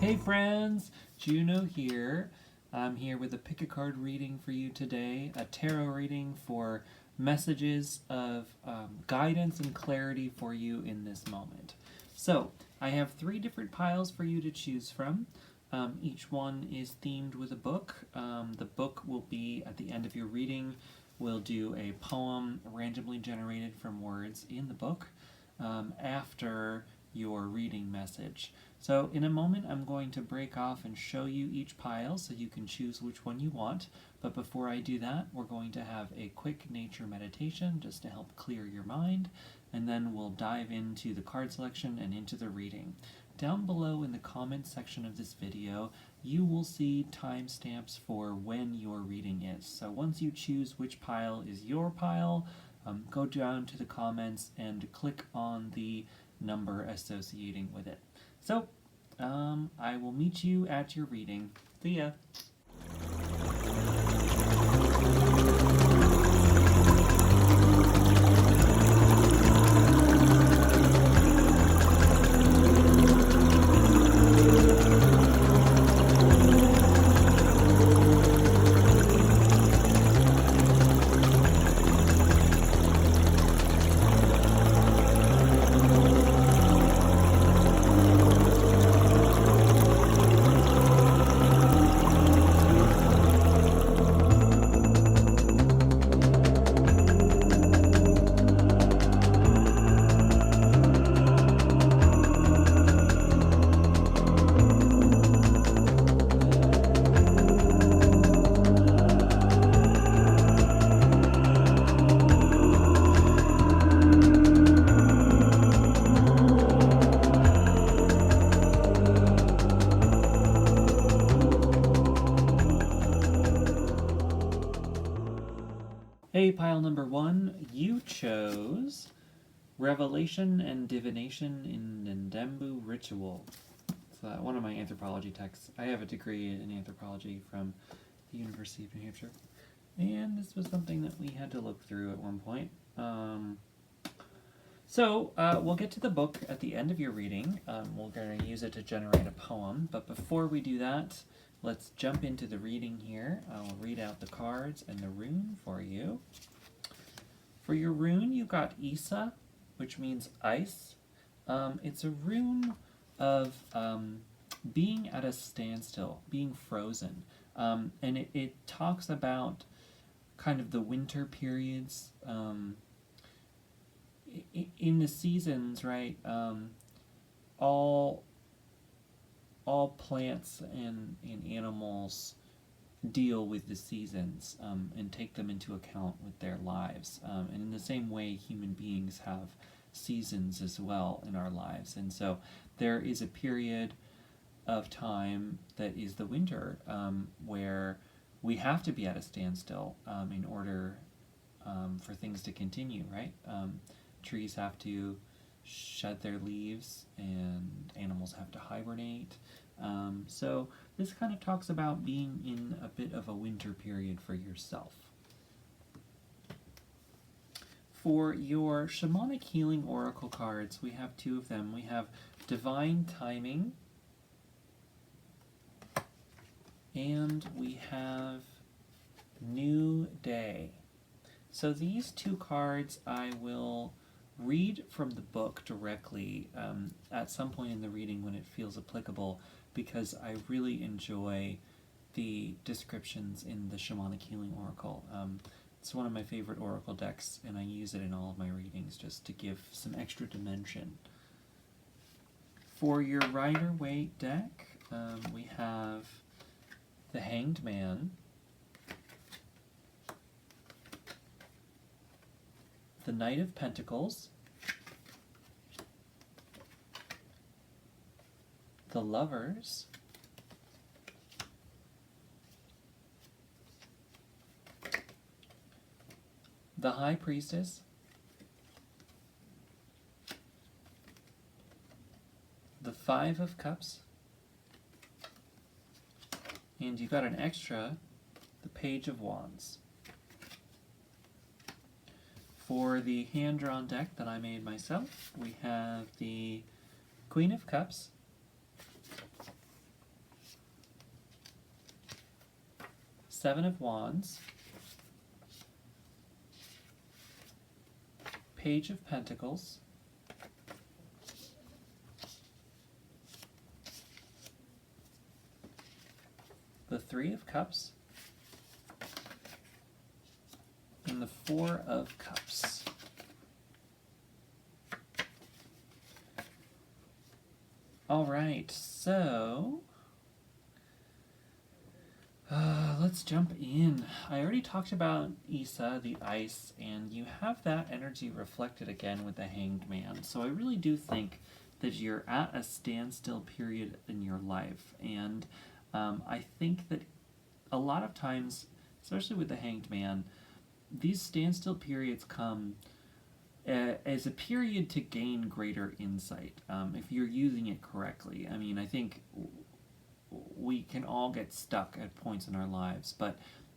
Hey friends, Juno here. I'm here with a pick a card reading for you today, a tarot reading for messages of guidance and clarity for you in this moment. So, I have 3 different piles for you to choose from. Each one is themed with a book. The book will be at the end of your reading. We'll do a poem randomly generated from words in the book after your reading message. So in a moment I'm going to break off and show you each pile so you can choose which one you want. But before I do that, we're going to have a quick nature meditation just to help clear your mind, and then we'll dive into the card selection and into the reading. Down below in the comments section of this video, you will see timestamps for when your reading is. So once you choose which pile is your pile, go down to the comments and click on the number associating with it. So, I will meet you at your reading. See ya! Hey, pile number 1, you chose Revelation and Divination in Ndembu Ritual. It's one of my anthropology texts. I have a degree in anthropology from the University of New Hampshire, and this was something that we had to look through at one point. So we'll get to the book at the end of your reading. We're going to use it to generate a poem, but before we do that, let's jump into the reading here. I'll read out the cards and the rune for you. For your rune, you got Isa, which means ice. It's a rune of being at a standstill, being frozen. And it talks about kind of the winter periods. In the seasons, right, all plants and animals deal with the seasons and take them into account with their lives. And in the same way, human beings have seasons as well in our lives. And so there is a period of time that is the winter where we have to be at a standstill in order for things to continue, right? Trees have to shed their leaves and animals have to hibernate. So this kind of talks about being in a bit of a winter period for yourself. For your Shamanic Healing Oracle cards, we have 2 of them. We have Divine Timing, and we have New Day. So these 2 cards I will read from the book directly at some point in the reading when it feels applicable, because I really enjoy the descriptions in the Shamanic Healing Oracle. It's one of my favorite oracle decks, and I use it in all of my readings just to give some extra dimension. For your Rider-Waite deck, we have the Hanged Man, the Knight of Pentacles, the Lovers, the High Priestess, the Five of Cups, and you got an extra, the Page of Wands. For the hand-drawn deck that I made myself, we have the Queen of Cups, Seven of Wands, Page of Pentacles, the Three of Cups, and the Four of Cups. All right, so let's jump in. I already talked about Issa, the ice, and you have that energy reflected again with the Hanged Man. So I really do think that you're at a standstill period in your life, and I think that a lot of times, especially with the Hanged Man, these standstill periods come as a period to gain greater insight, if you're using it correctly. I mean, I think we can all get stuck at points in our lives, but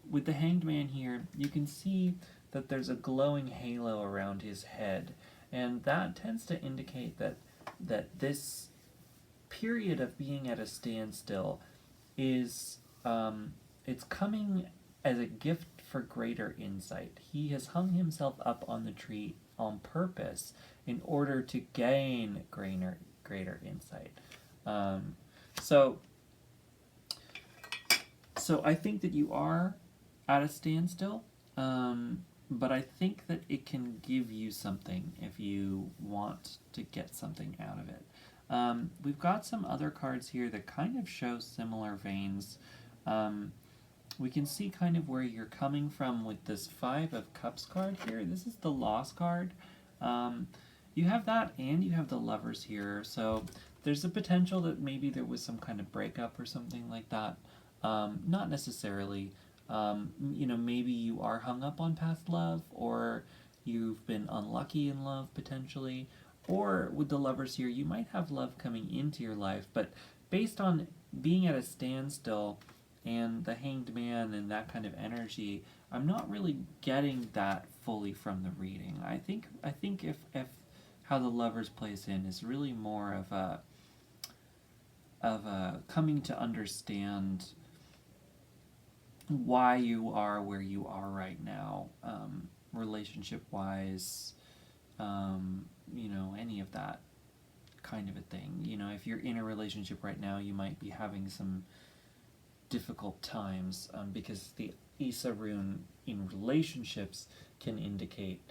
with the Hanged Man here, you can see that there's a glowing halo around his head, and that tends to indicate that this period of being at a standstill is it's coming as a gift for greater insight. He has hung himself up on the tree on purpose in order to gain greater insight. So I think that you are at a standstill, but I think that it can give you something if you want to get something out of it. We've got some other cards here that kind of show similar veins. We can see kind of where you're coming from with this Five of Cups card here. This is the Lost card. You have that, and you have the Lovers here, so there's a potential that maybe there was some kind of breakup or something like that. Not necessarily. Maybe you are hung up on past love, or you've been unlucky in love, potentially. Or with the Lovers here, you might have love coming into your life, but based on being at a standstill and the Hanged Man and that kind of energy, I'm not really getting that fully from the reading. I think if how the Lovers plays in is really more of a coming to understand why you are where you are right now, relationship wise, any of that kind of a thing. If you're in a relationship right now, you might be having some difficult times, because the Issa rune in relationships can indicate,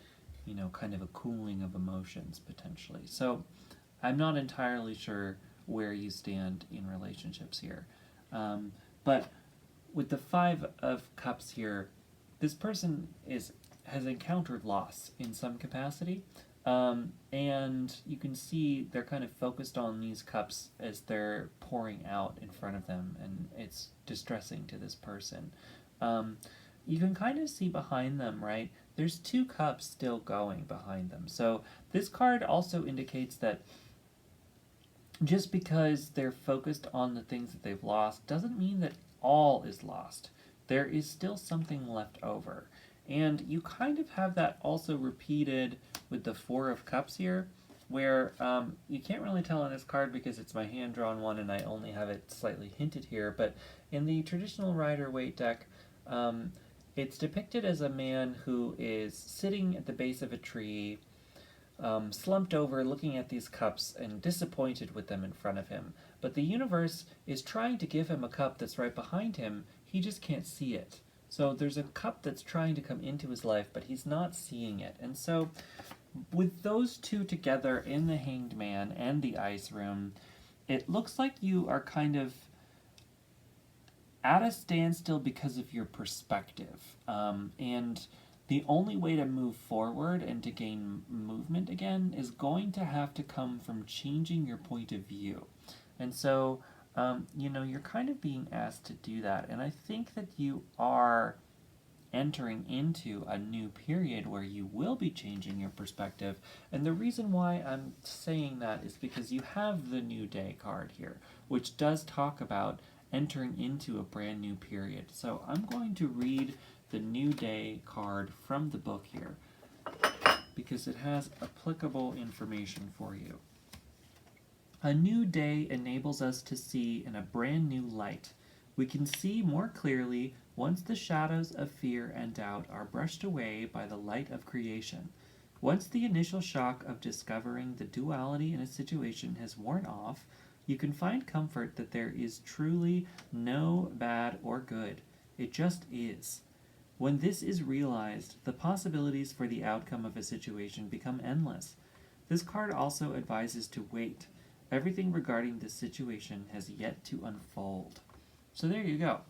kind of a cooling of emotions potentially. So I'm not entirely sure where you stand in relationships here. But with the Five of Cups here, this person has encountered loss in some capacity, and you can see they're kind of focused on these cups as they're pouring out in front of them, and it's distressing to this person. You can kind of see behind them, right? There's two cups still going behind them. So this card also indicates that just because they're focused on the things that they've lost doesn't mean that all is lost. There is still something left over. And you kind of have that also repeated with the Four of Cups here, where you can't really tell on this card because it's my hand-drawn one and I only have it slightly hinted here, but in the traditional Rider-Waite deck, it's depicted as a man who is sitting at the base of a tree, slumped over, looking at these cups and disappointed with them in front of him. But the universe is trying to give him a cup that's right behind him, he just can't see it. So there's a cup that's trying to come into his life, but he's not seeing it. And so with those two together in the Hanged Man and the Ice Rune, it looks like you are kind of at a standstill because of your perspective. And the only way to move forward and to gain movement again is going to have to come from changing your point of view. And so, you're kind of being asked to do that. And I think that you are entering into a new period where you will be changing your perspective. And the reason why I'm saying that is because you have the New Day card here, which does talk about entering into a brand new period. So I'm going to read the New Day card from the book here because it has applicable information for you. A new day enables us to see in a brand new light. We can see more clearly once the shadows of fear and doubt are brushed away by the light of creation, once the initial shock of discovering the duality in a situation has worn off, you can find comfort that there is truly no bad or good. It just is. When this is realized, the possibilities for the outcome of a situation become endless. This card also advises to wait. Everything regarding this situation has yet to unfold. So there you go.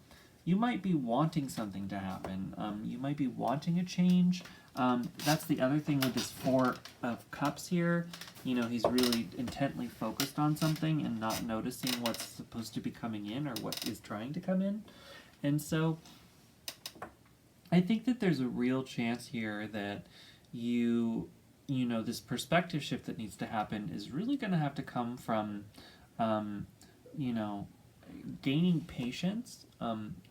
You might be wanting something to happen. You might be wanting a change. That's the other thing with this Four of Cups here. You know, he's really intently focused on something and not noticing what's supposed to be coming in or what is trying to come in. And so I think that there's a real chance here that you know, this perspective shift that needs to happen is really going to have to come from, you know, gaining patience,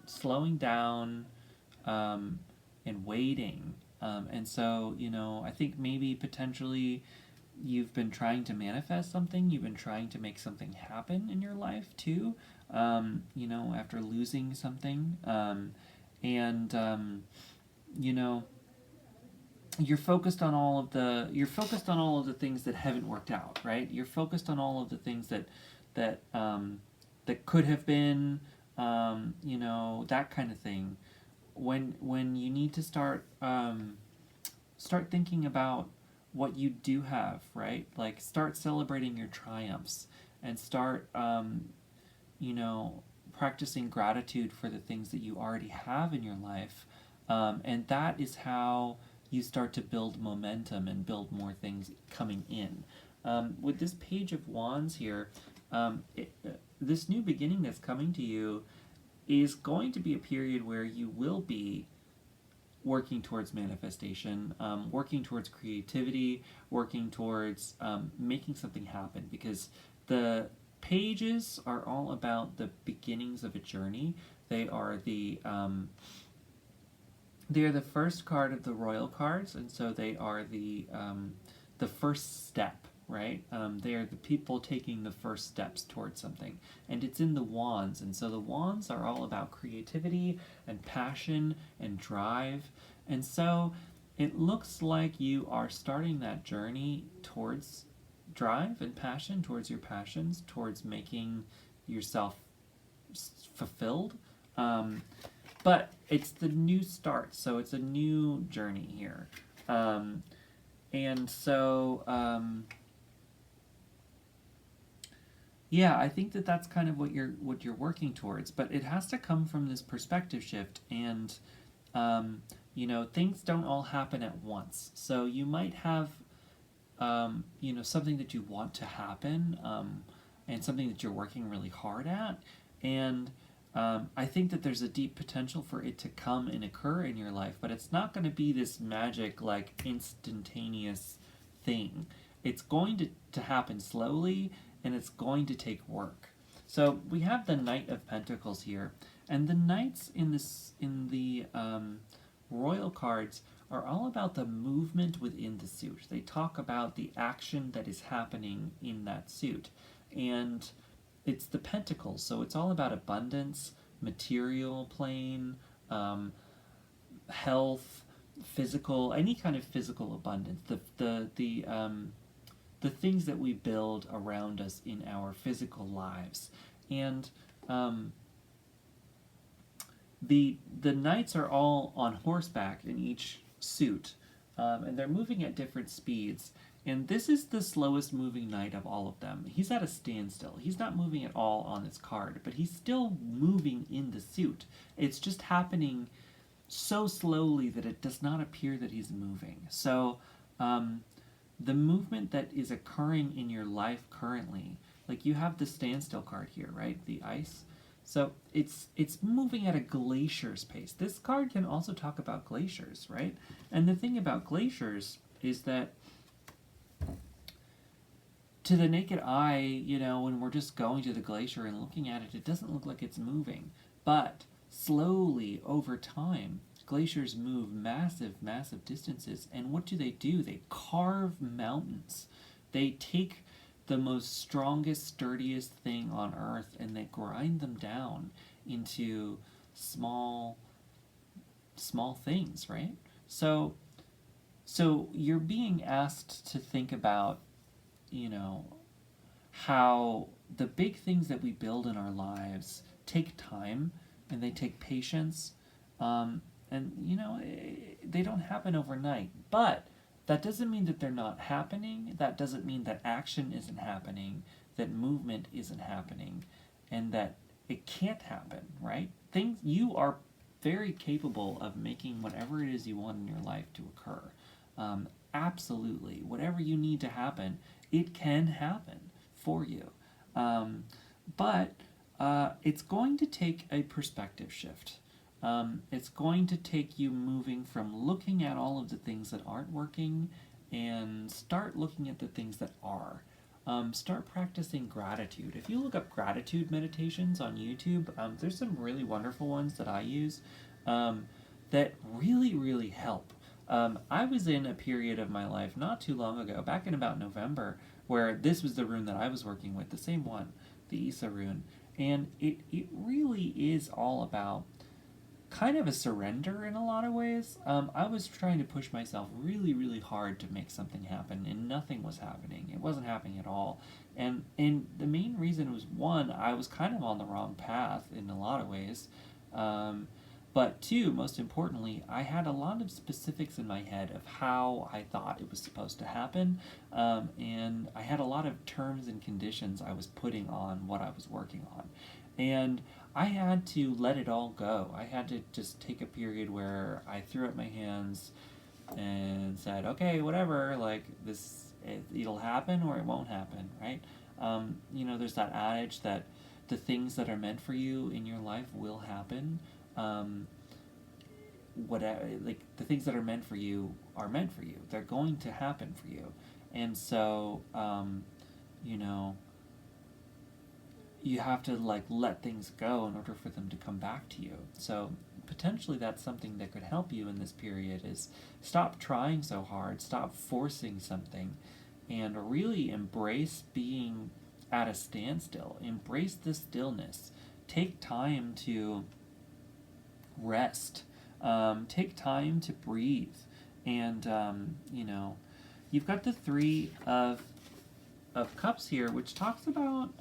slowing down, and waiting. And so, you know, I think maybe potentially you've been trying to manifest something, you've been trying to make something happen in your life too, you know, after losing something. You know, you're focused on all of the things that haven't worked out, right? You're focused on all of the things that could have been, you know, that kind of thing. When you need to start thinking about what you do have, right? Like start celebrating your triumphs and start, you know, practicing gratitude for the things that you already have in your life, and that is how you start to build momentum and build more things coming in. With this Page of Wands here, this new beginning that's coming to you is going to be a period where you will be working towards manifestation, working towards creativity, working towards making something happen, because the pages are all about the beginnings of a journey. They are the first card of the royal cards, and so they are the first step, right? They are the people taking the first steps towards something, and it's in the wands, and so the wands are all about creativity and passion and drive, and so it looks like you are starting that journey towards drive and passion, towards your passions, towards making yourself fulfilled. But it's the new start, so it's a new journey here. And so, yeah, I think that that's kind of what you're working towards, but it has to come from this perspective shift, and you know, things don't all happen at once. So you might have you know, something that you want to happen, and something that you're working really hard at, and I think that there's a deep potential for it to come and occur in your life, but it's not going to be this magic, like, instantaneous thing. It's going to happen slowly, and it's going to take work. So we have the Knight of Pentacles here, and the Knights in the royal cards are all about the movement within the suit. They talk about the action that is happening in that suit, and it's the pentacles, so it's all about abundance, material plane, health, physical, any kind of physical abundance. The things that we build around us in our physical lives, and the knights are all on horseback in each suit, and they're moving at different speeds. And this is the slowest moving knight of all of them. He's at a standstill. He's not moving at all on this card, but he's still moving in the suit. It's just happening so slowly that it does not appear that he's moving. So the movement that is occurring in your life currently, like you have the standstill card here, right? The ice. So it's moving at a glacier's pace. This card can also talk about glaciers, right? And the thing about glaciers is that to the naked eye, you know, when we're just going to the glacier and looking at it, it doesn't look like it's moving. But slowly, over time, glaciers move massive, massive distances. And what do? They carve mountains. They take the most strongest, sturdiest thing on Earth and they grind them down into small small things, right? So you're being asked to think about, you know, how the big things that we build in our lives take time and they take patience. And, they don't happen overnight. But that doesn't mean that they're not happening. That doesn't mean that action isn't happening, that movement isn't happening, and that it can't happen, right? You are very capable of making whatever it is you want in your life to occur. Absolutely. Whatever you need to happen, it can happen for you. But it's going to take a perspective shift. It's going to take you moving from looking at all of the things that aren't working and start looking at the things that are. Start practicing gratitude. If you look up gratitude meditations on YouTube, there's some really wonderful ones that I use that really, really help. I was in a period of my life not too long ago, back in about November, where this was the rune that I was working with, the same one, the Isa rune. And it really is all about kind of a surrender in a lot of ways. I was trying to push myself really, really hard to make something happen, and nothing was happening. It wasn't happening at all. And the main reason was, one, I was kind of on the wrong path in a lot of ways. But two, most importantly, I had a lot of specifics in my head of how I thought it was supposed to happen, and I had a lot of terms and conditions I was putting on what I was working on. And I had to let it all go. I had to just take a period where I threw up my hands and said, okay, whatever, like it'll happen or it won't happen, right? There's that adage that the things that are meant for you in your life will happen. Whatever, like the things that are meant for you are meant for you. They're going to happen for you, and so you have to let things go in order for them to come back to you. So potentially that's something that could help you in this period is stop trying so hard, stop forcing something, and really embrace being at a standstill. Embrace the stillness. Take time to rest. Take time to breathe. And, you've got the Three of Cups here, which talks about,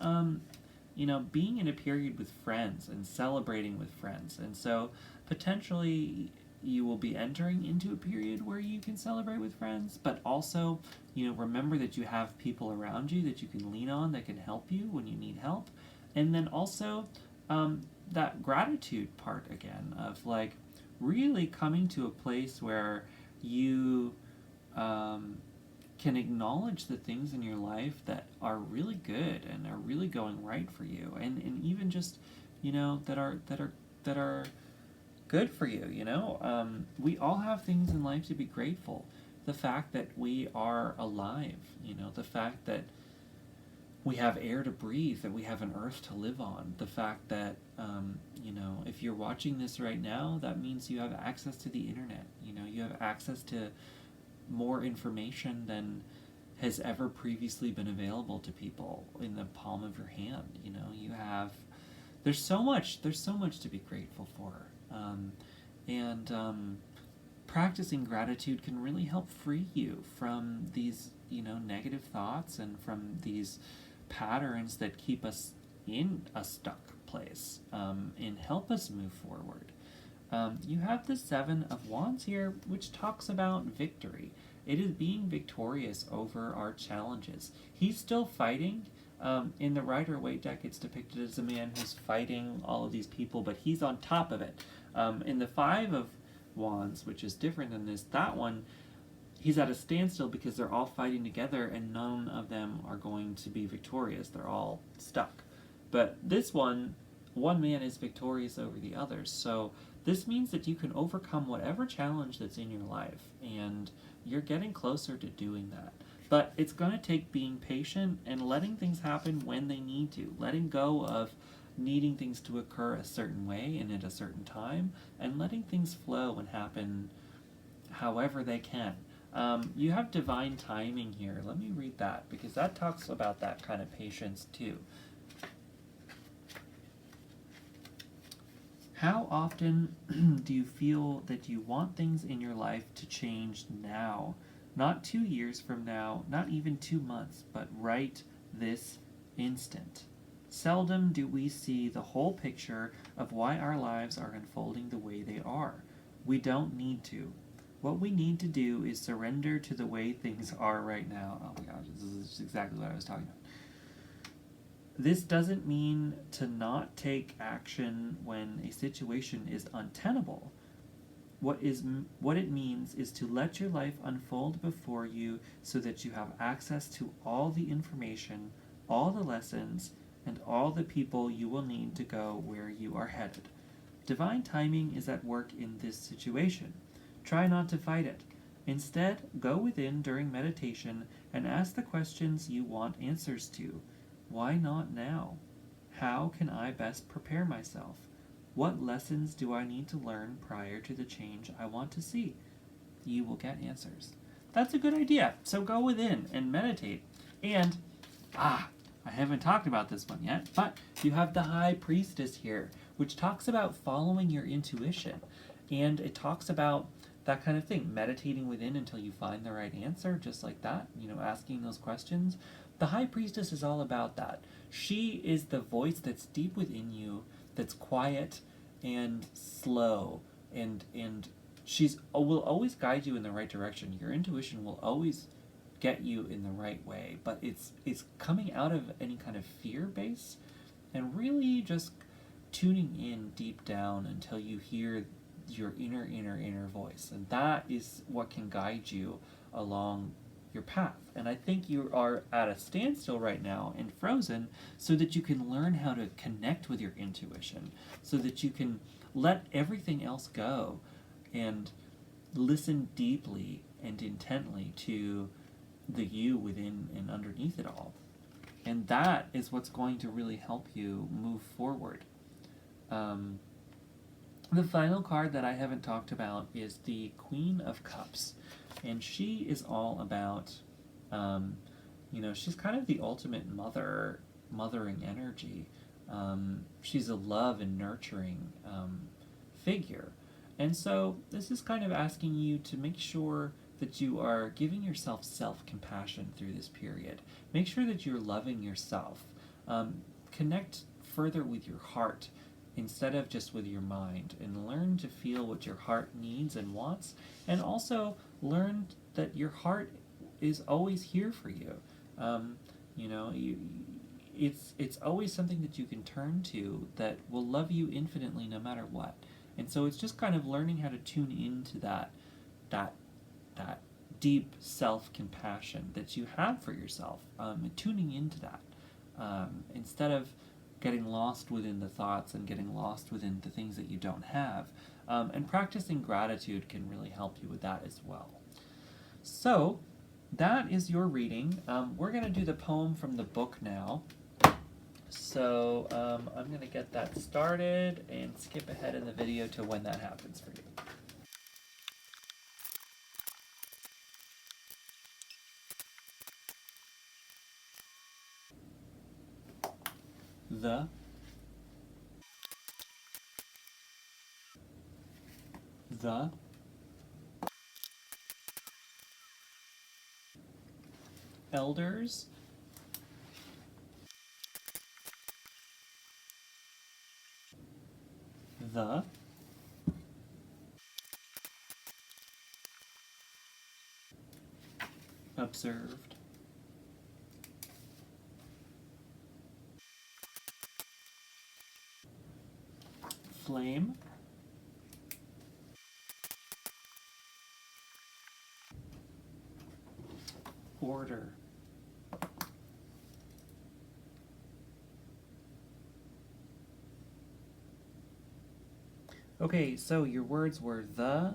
being in a period with friends and celebrating with friends. And so potentially you will be entering into a period where you can celebrate with friends, but also, remember that you have people around you that you can lean on that can help you when you need help. And then also, that gratitude part again of really coming to a place where you can acknowledge the things in your life that are really good and are really going right for you, and even just that are good for you. We all have things in life to be grateful. The fact that we are alive, the fact that we have air to breathe, that we have an earth to live on, the fact that if you're watching this right now, that means you have access to the internet. You have access to more information than has ever previously been available to people in the palm of your hand. There's so much to be grateful for. Practicing gratitude can really help free you from these negative thoughts and from these patterns that keep us in a stuck place, and help us move forward. You have the Seven of Wands here, which talks about victory. It is being victorious over our challenges. He's still fighting. In the Rider-Waite deck, it's depicted as a man who's fighting all of these people, but he's on top of it. In the Five of Wands, which is different than this, that one, he's at a standstill because they're all fighting together and none of them are going to be victorious. They're all stuck. But this one man is victorious over the others. So this means that you can overcome whatever challenge that's in your life, and you're getting closer to doing that. But it's going to take being patient and letting things happen when they need to, letting go of needing things to occur a certain way and at a certain time, and letting things flow and happen however they can. You have divine timing here. Let me read that, because that talks about that kind of patience too. How often do you feel that you want things in your life to change now? Not 2 years from now, not even 2 months, but right this instant. Seldom do we see the whole picture of why our lives are unfolding the way they are. We don't need to. What we need to do is surrender to the way things are right now. Oh my gosh, this is exactly what I was talking about. This doesn't mean to not take action when a situation is untenable. What it means is to let your life unfold before you so that you have access to all the information, all the lessons, and all the people you will need to go where you are headed. Divine timing is at work in this situation. Try not to fight it. Instead, go within during meditation and ask the questions you want answers to. Why not now? How can I best prepare myself? What lessons do I need to learn prior to the change I want to see? You will get answers. That's a good idea. So go within and meditate. And, I haven't talked about this one yet, but you have the High Priestess here, which talks about following your intuition. And it talks about that kind of thing, meditating within until you find the right answer, just like that, asking those questions. The High Priestess is all about that. She is the voice that's deep within you, that's quiet and slow, and she's will always guide you in the right direction. Your intuition will always get you in the right way, but it's coming out of any kind of fear base and really just tuning in deep down until you hear your inner voice, and that is what can guide you along your path. And I think you are at a standstill right now and frozen so that you can learn how to connect with your intuition, so that you can let everything else go and listen deeply and intently to the you within and underneath it all. And that is what's going to really help you move forward. The final card that I haven't talked about is the Queen of Cups. And she is all about, she's kind of the ultimate mothering energy. She's a love and nurturing figure. And so this is kind of asking you to make sure that you are giving yourself self-compassion through this period. Make sure that you're loving yourself. Connect further with your heart instead of just with your mind, and learn to feel what your heart needs and wants, and also learn that your heart is always here for you. It's always something that you can turn to that will love you infinitely no matter what. And so it's just kind of learning how to tune into that deep self-compassion that you have for yourself, and tuning into that, instead of getting lost within the thoughts and getting lost within the things that you don't have. And practicing gratitude can really help you with that as well. So, that is your reading. We're going to do the poem from the book now. So, I'm going to get that started and skip ahead in the video to when that happens for you. The elders the observed flame order. Okay, so your words were the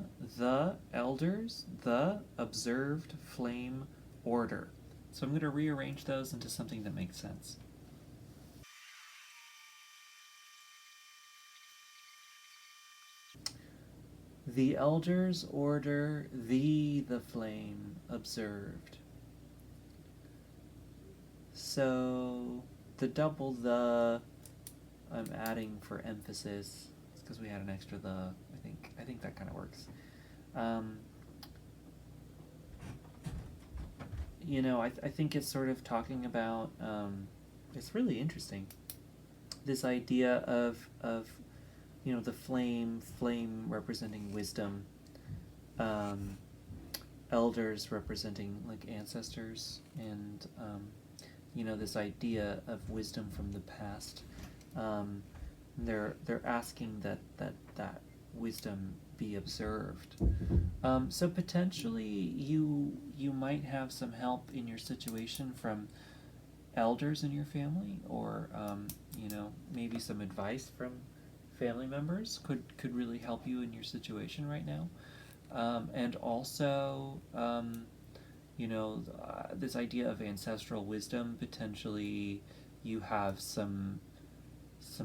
elders, the observed flame order. So I'm going to rearrange those into something that makes sense. The elders order, the flame observed. So the double the I'm adding for emphasis. It's because we had an extra the. I think that kind of works. You know, I think it's sort of talking about. It's really interesting. This idea of you know, the flame representing wisdom, elders representing like ancestors, and you know, this idea of wisdom from the past. They're asking that wisdom be observed. So potentially you might have some help in your situation from elders in your family, or you know, maybe some advice from family members could really help you in your situation right now. And also, you know, this idea of ancestral wisdom, potentially you have some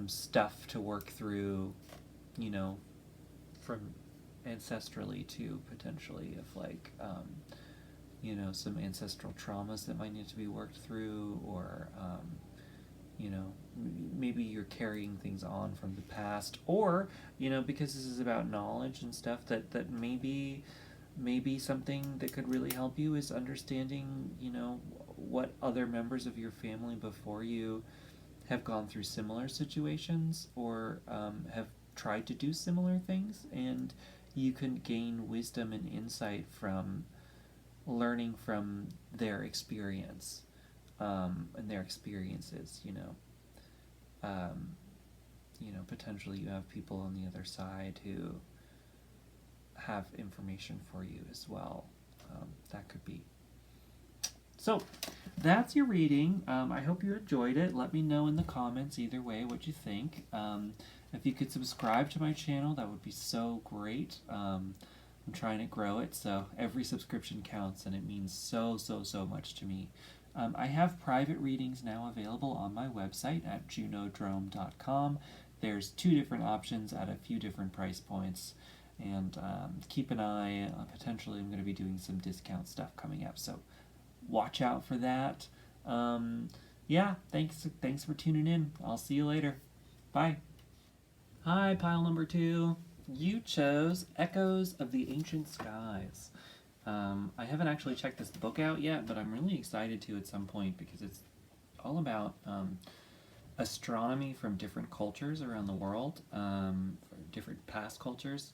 stuff to work through, you know, from ancestrally too, potentially, of like, you know, some ancestral traumas that might need to be worked through, or you know, maybe you're carrying things on from the past, or, you know, because this is about knowledge and stuff, that maybe something that could really help you is understanding, you know, what other members of your family before you have gone through similar situations, or have tried to do similar things, and you can gain wisdom and insight from learning from their experience, and their experiences, you know. You know, potentially you have people on the other side who have information for you as well. That could be. So, that's your reading. I hope you enjoyed it. Let me know in the comments either way what you think. If you could subscribe to my channel, that would be so great. I'm trying to grow it, so every subscription counts, and it means so much to me. I have private readings now available on my website at junodrome.com. There's 2 different options at a few different price points, and keep an eye. Potentially I'm going to be doing some discount stuff coming up, so watch out for that. Yeah, thanks for tuning in. I'll see you later. Bye. Hi, pile number 2. You chose Echoes of the Ancient Skies. I haven't actually checked this book out yet, but I'm really excited to at some point, because it's all about astronomy from different cultures around the world, different past cultures.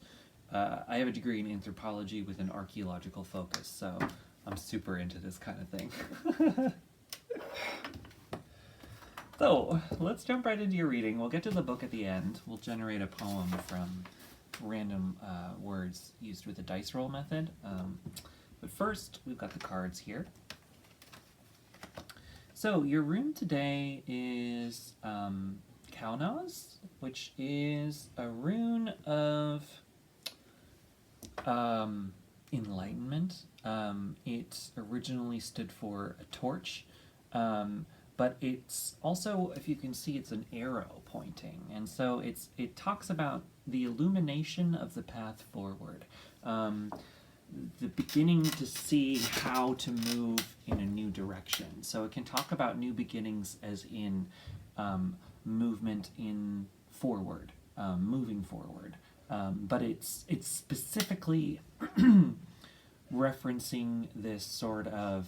I have a degree in anthropology with an archaeological focus, so I'm super into this kind of thing. So, let's jump right into your reading. We'll get to the book at the end. We'll generate a poem from random words used with the dice roll method. But first, we've got the cards here. So, your rune today is Kaunaz, which is a rune of enlightenment. It originally stood for a torch, but it's also, if you can see, it's an arrow pointing, and so it talks about the illumination of the path forward, the beginning to see how to move in a new direction. So it can talk about new beginnings as in movement in forward, moving forward, but it's specifically referencing this sort of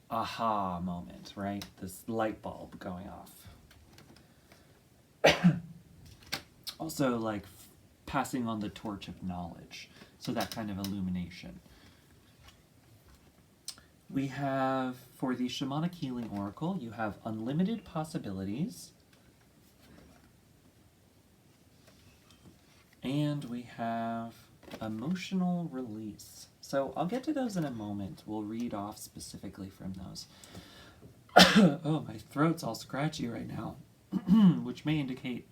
aha moment, right? This light bulb going off. Also, like, passing on the torch of knowledge, so that kind of illumination. We have, for the Shamanic Healing Oracle, you have unlimited possibilities, and we have emotional release. So I'll get to those in a moment. We'll read off specifically from those. Oh, my throat's all scratchy right now, which may indicate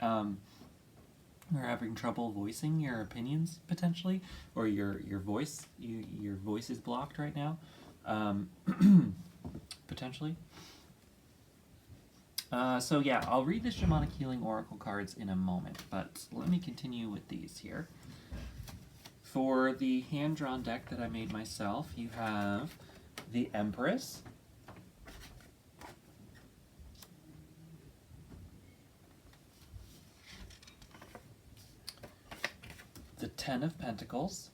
you're having trouble voicing your opinions, potentially, or your voice. Your voice is blocked right now, potentially. So yeah, I'll read the Shamanic Healing Oracle cards in a moment, but let me continue with these here. For the hand-drawn deck that I made myself, you have the Empress, Ten of Pentacles,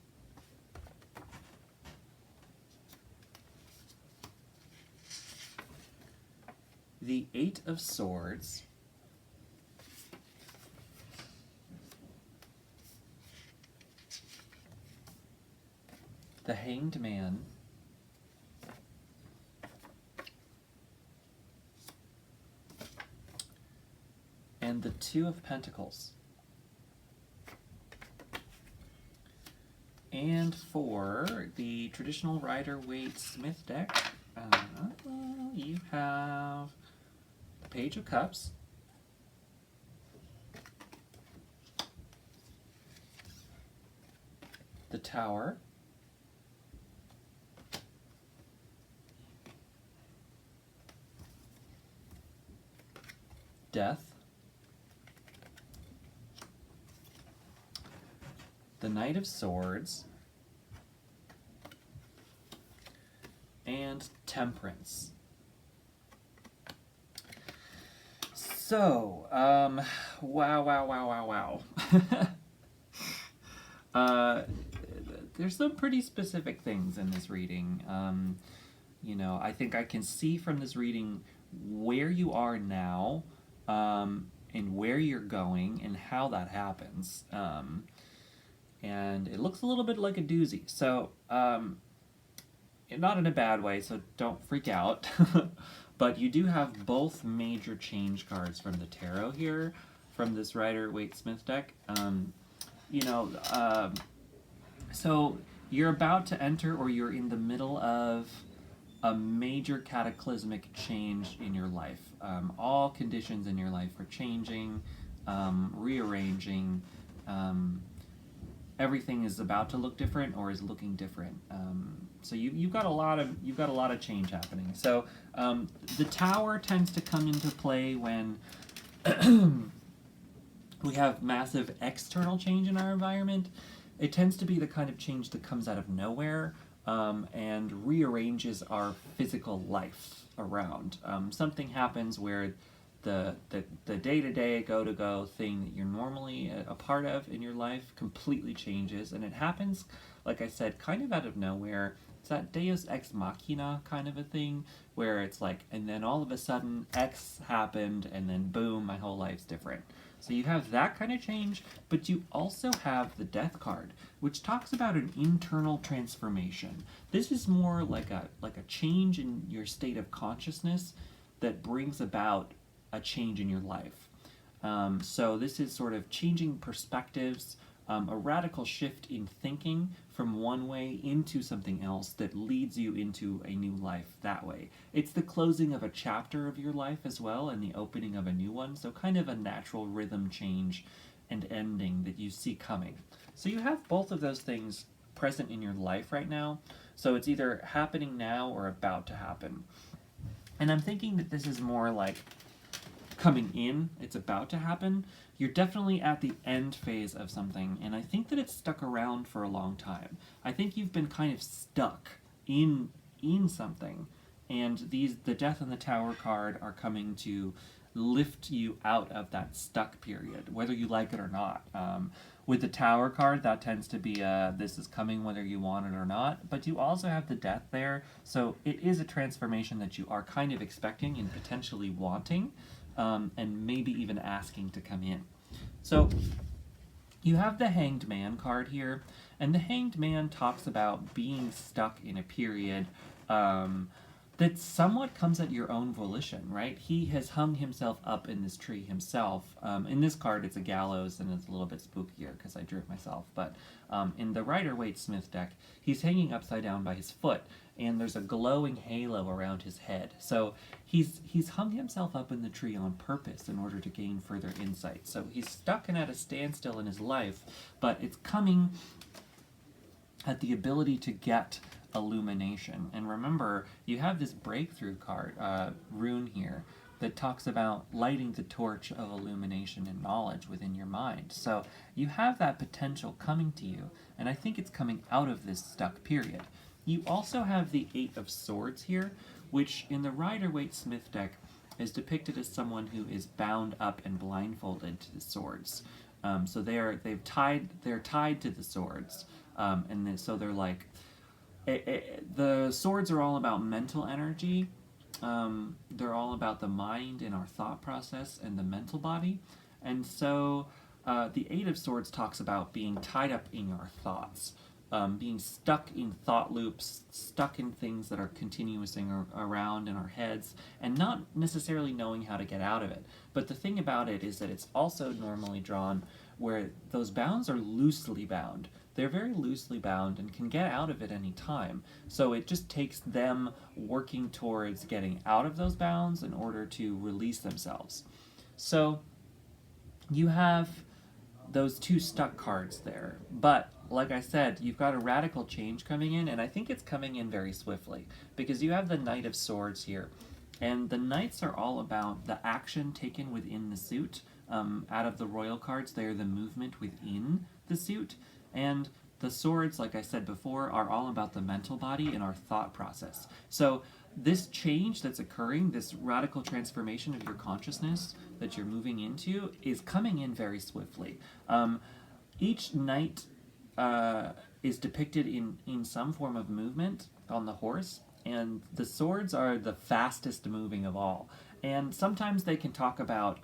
the Eight of Swords, the Hanged Man, and the Two of Pentacles. And for the traditional Rider-Waite-Smith deck, you have the Page of Cups, the Tower, Death, the Knight of Swords, and Temperance. So, wow. There's some pretty specific things in this reading. You know, I think I can see from this reading where you are now, and where you're going, and how that happens. And it looks a little bit like a doozy. So, not in a bad way, so don't freak out. But you do have both major change cards from the tarot here, from this Rider-Waite-Smith deck. You know, so you're about to enter, or you're in the middle of, a major cataclysmic change in your life. All conditions in your life are changing, rearranging. Everything is about to look different, or is looking different. So you've got a lot of change happening. So the Tower tends to come into play when we have massive external change in our environment. It tends to be the kind of change that comes out of nowhere, and rearranges our physical life around. Something happens where the day-to-day, go-to-go thing that you're normally a part of in your life completely changes, and it happens, like I said, kind of out of nowhere. It's that Deus Ex Machina kind of a thing, where it's like, and then all of a sudden X happened, and then boom, my whole life's different. So you have that kind of change, but you also have the Death card, which talks about an internal transformation. This is more like a change in your state of consciousness that brings about a change in your life. So this is sort of changing perspectives, a radical shift in thinking from one way into something else that leads you into a new life that way. It's the closing of a chapter of your life as well, and the opening of a new one, so kind of a natural rhythm change and ending that you see coming. So you have both of those things present in your life right now, so it's either happening now or about to happen. And I'm thinking that this is more like coming in, it's about to happen. You're definitely at the end phase of something, and I think that it's stuck around for a long time. I think you've been kind of stuck in something, and the Death and the Tower card are coming to lift you out of that stuck period, whether you like it or not. With the Tower card, that tends to be this is coming whether you want it or not, but you also have the Death there, so it is a transformation that you are kind of expecting and potentially wanting, and maybe even asking to come in. So you have the Hanged Man card here, and the Hanged Man talks about being stuck in a period that somewhat comes at your own volition, right? He has hung himself up in this tree himself. In this card, it's a gallows, and it's a little bit spookier because I drew it myself. But in the Rider-Waite-Smith deck, he's hanging upside down by his foot, and there's a glowing halo around his head. So he's hung himself up in the tree on purpose in order to gain further insight. So he's stuck and at a standstill in his life, but it's coming at the ability to get illumination. And remember, you have this breakthrough card, rune here, that talks about lighting the torch of illumination and knowledge within your mind. So you have that potential coming to you, and I think it's coming out of this stuck period. You also have the Eight of Swords here, which in the Rider-Waite-Smith deck is depicted as someone who is bound up and blindfolded to the swords. So they're tied to the swords, and then, so they're like the swords are all about mental energy. They're all about the mind and our thought process and the mental body, and so the Eight of Swords talks about being tied up in our thoughts. Being stuck in thought loops, stuck in things that are continuousing around in our heads, and not necessarily knowing how to get out of it. But the thing about it is that it's also normally drawn where those bounds are loosely bound. They're very loosely bound and can get out of it any time. So it just takes them working towards getting out of those bounds in order to release themselves. So you have those two stuck cards there. But like I said, you've got a radical change coming in, and I think it's coming in very swiftly because you have the Knight of Swords here. And the Knights are all about the action taken within the suit. Out of the royal cards, they are the movement within the suit. And the swords, like I said before, are all about the mental body and our thought process. So this change that's occurring, this radical transformation of your consciousness that you're moving into, is coming in very swiftly. Each knight is depicted in some form of movement on the horse, and the swords are the fastest moving of all. And sometimes they can talk about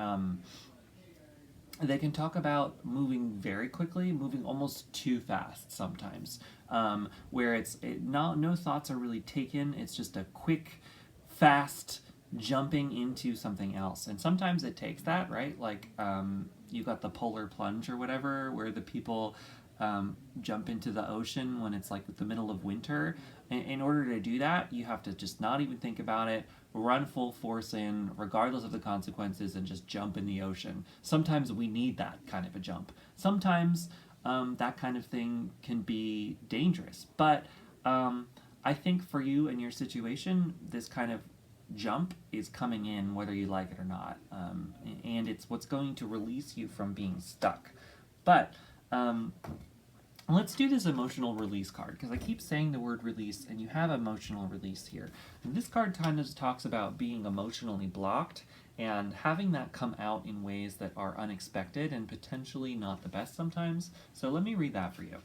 moving very quickly, moving almost too fast sometimes, where no thoughts are really taken. It's just a quick, fast jumping into something else. And sometimes it takes that, right? Like you got the polar plunge or whatever, where the people jump into the ocean when it's like the middle of winter. In order to do that, you have to just not even think about it, run full force in, regardless of the consequences, and just jump in the ocean. Sometimes we need that kind of a jump. Sometimes that kind of thing can be dangerous. But I think for you and your situation, this kind of jump is coming in whether you like it or not. And it's what's going to release you from being stuck. But let's do this emotional release card, because I keep saying the word release, and you have emotional release here. And this card kind of talks about being emotionally blocked and having that come out in ways that are unexpected and potentially not the best sometimes. So let me read that for you.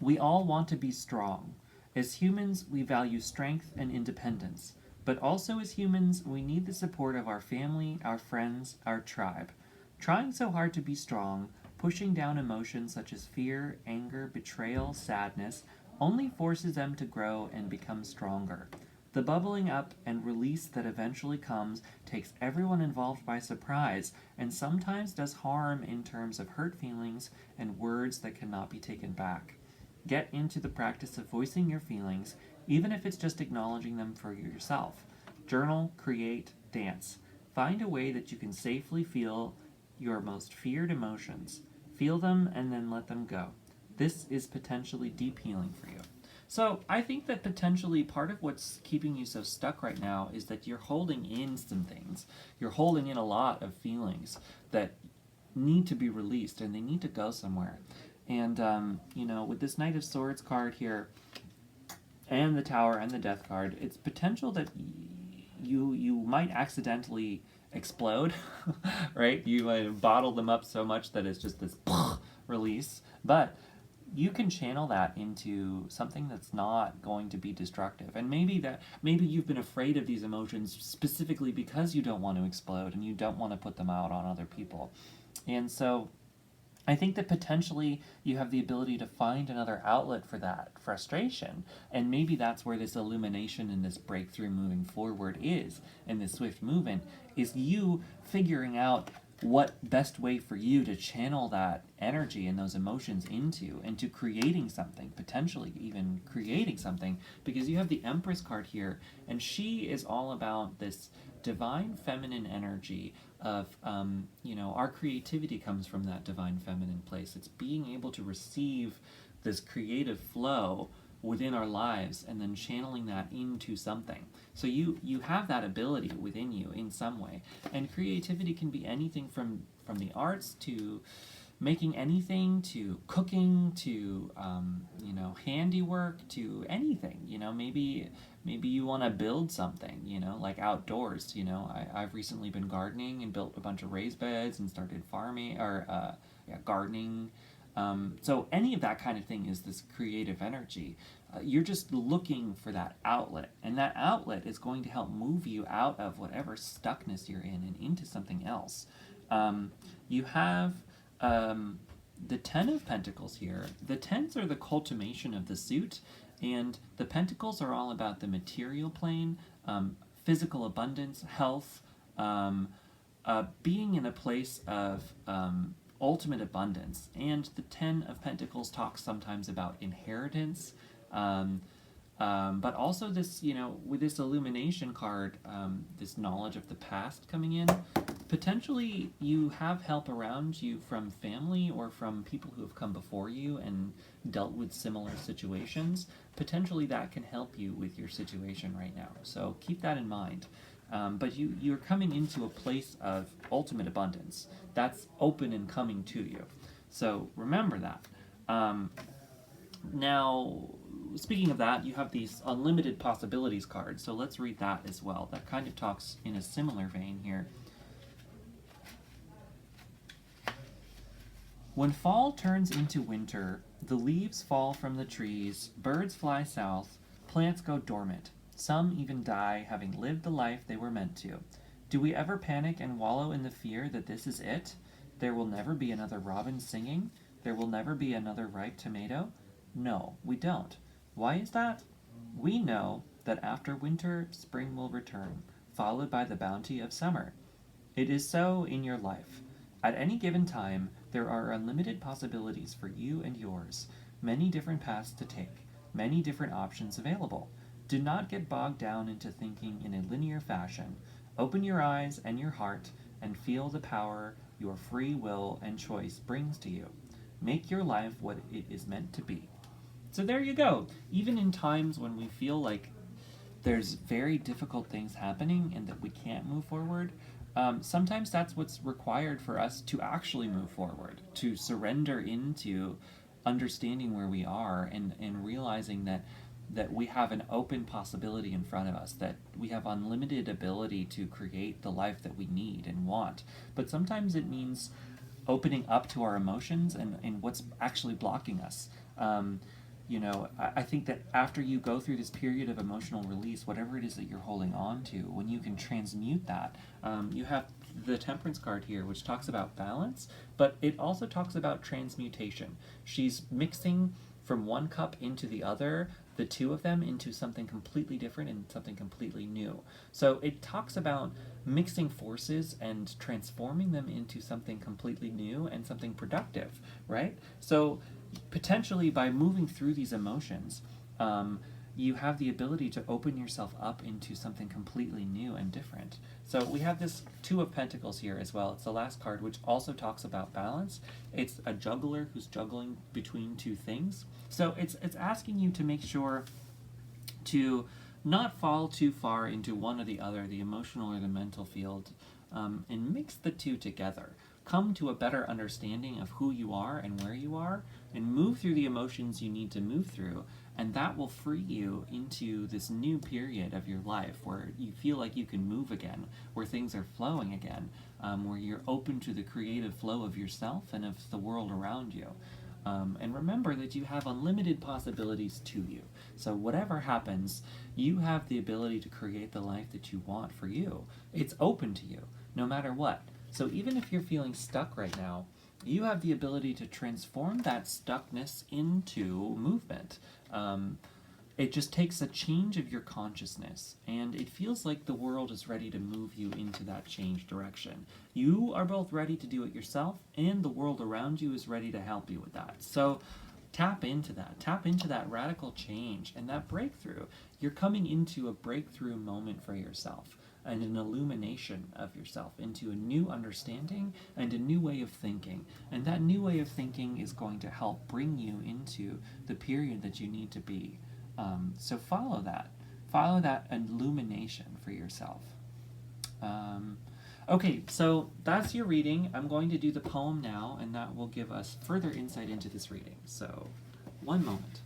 We all want to be strong. As humans, we value strength and independence. But also as humans, we need the support of our family, our friends, our tribe. Trying so hard to be strong, pushing down emotions such as fear, anger, betrayal, sadness, only forces them to grow and become stronger. The bubbling up and release that eventually comes takes everyone involved by surprise, and sometimes does harm in terms of hurt feelings and words that cannot be taken back. Get into the practice of voicing your feelings, even if it's just acknowledging them for yourself. Journal, create, dance. Find a way that you can safely feel your most feared emotions. Feel them and then let them go. This is potentially deep healing for you. So I think that potentially part of what's keeping you so stuck right now is that you're holding in some things. You're holding in a lot of feelings that need to be released, and they need to go somewhere. And, with this Knight of Swords card here, and the Tower and the Death card, it's potential that you might accidentally explode, right? You might bottle them up so much that it's just this release. But you can channel that into something that's not going to be destructive. And maybe you've been afraid of these emotions specifically because you don't want to explode and you don't want to put them out on other people. And so I think that potentially you have the ability to find another outlet for that frustration. And maybe that's where this illumination and this breakthrough moving forward is, and this swift movement, is you figuring out what best way for you to channel that energy and those emotions into creating something, potentially even creating something, because you have the Empress card here, and she is all about this divine feminine energy of, our creativity comes from that divine feminine place. It's being able to receive this creative flow within our lives and then channeling that into something. So you have that ability within you in some way. And creativity can be anything from the arts to making anything, to cooking, to handiwork, to anything. Maybe Maybe you want to build something, like outdoors. I've recently been gardening and built a bunch of raised beds and started farming or yeah, gardening. So any of that kind of thing is this creative energy. You're just looking for that outlet, and that outlet is going to help move you out of whatever stuckness you're in and into something else. You have the Ten of Pentacles here. The Tens are the cultivation of the suit, and the Pentacles are all about the material plane, physical abundance, health, being in a place of ultimate abundance. And the Ten of Pentacles talks sometimes about inheritance, but also this, with this illumination card, this knowledge of the past coming in. Potentially you have help around you from family or from people who have come before you and dealt with similar situations. Potentially that can help you with your situation right now. So keep that in mind. But you're coming into a place of ultimate abundance. That's open and coming to you. So remember that. Now, speaking of that, you have these unlimited possibilities cards. So let's read that as well. That kind of talks in a similar vein here. When fall turns into winter, the leaves fall from the trees, birds fly south, plants go dormant. Some even die, having lived the life they were meant to. Do we ever panic and wallow in the fear that this is it? There will never be another robin singing? There will never be another ripe tomato? No, we don't. Why is that? We know that after winter, spring will return, followed by the bounty of summer. It is so in your life. At any given time, there are unlimited possibilities for you and yours, many different paths to take, many different options available. Do not get bogged down into thinking in a linear fashion. Open your eyes and your heart and feel the power your free will and choice brings to you. Make your life what it is meant to be. So there you go. Even in times when we feel like there's very difficult things happening and that we can't move forward, sometimes that's what's required for us to actually move forward, to surrender into understanding where we are and realizing that we have an open possibility in front of us, that we have unlimited ability to create the life that we need and want. But sometimes it means opening up to our emotions and what's actually blocking us. I think that after you go through this period of emotional release, whatever it is that you're holding on to, when you can transmute that, you have the Temperance card here, which talks about balance, but it also talks about transmutation. She's mixing from one cup into the other, the two of them into something completely different and something completely new. So it talks about mixing forces and transforming them into something completely new and something productive, right? So potentially by moving through these emotions, you have the ability to open yourself up into something completely new and different. So we have this Two of Pentacles here as well. It's the last card, which also talks about balance. It's a juggler who's juggling between two things. So it's asking you to make sure to not fall too far into one or the other, the emotional or the mental field, and mix the two together. Come to a better understanding of who you are and where you are, and move through the emotions you need to move through, and that will free you into this new period of your life where you feel like you can move again, where things are flowing again, where you're open to the creative flow of yourself and of the world around you. And remember that you have unlimited possibilities to you. So whatever happens, you have the ability to create the life that you want for you. It's open to you, no matter what. So even if you're feeling stuck right now, you have the ability to transform that stuckness into movement. It just takes a change of your consciousness, and it feels like the world is ready to move you into that change direction. You are both ready to do it yourself, and the world around you is ready to help you with that. So tap into that radical change and that breakthrough. You're coming into a breakthrough moment for yourself, and an illumination of yourself into a new understanding and a new way of thinking. And that new way of thinking is going to help bring you into the period that you need to be. So follow that illumination for yourself. Okay, so that's your reading. I'm going to do the poem now, and that will give us further insight into this reading. So, one moment.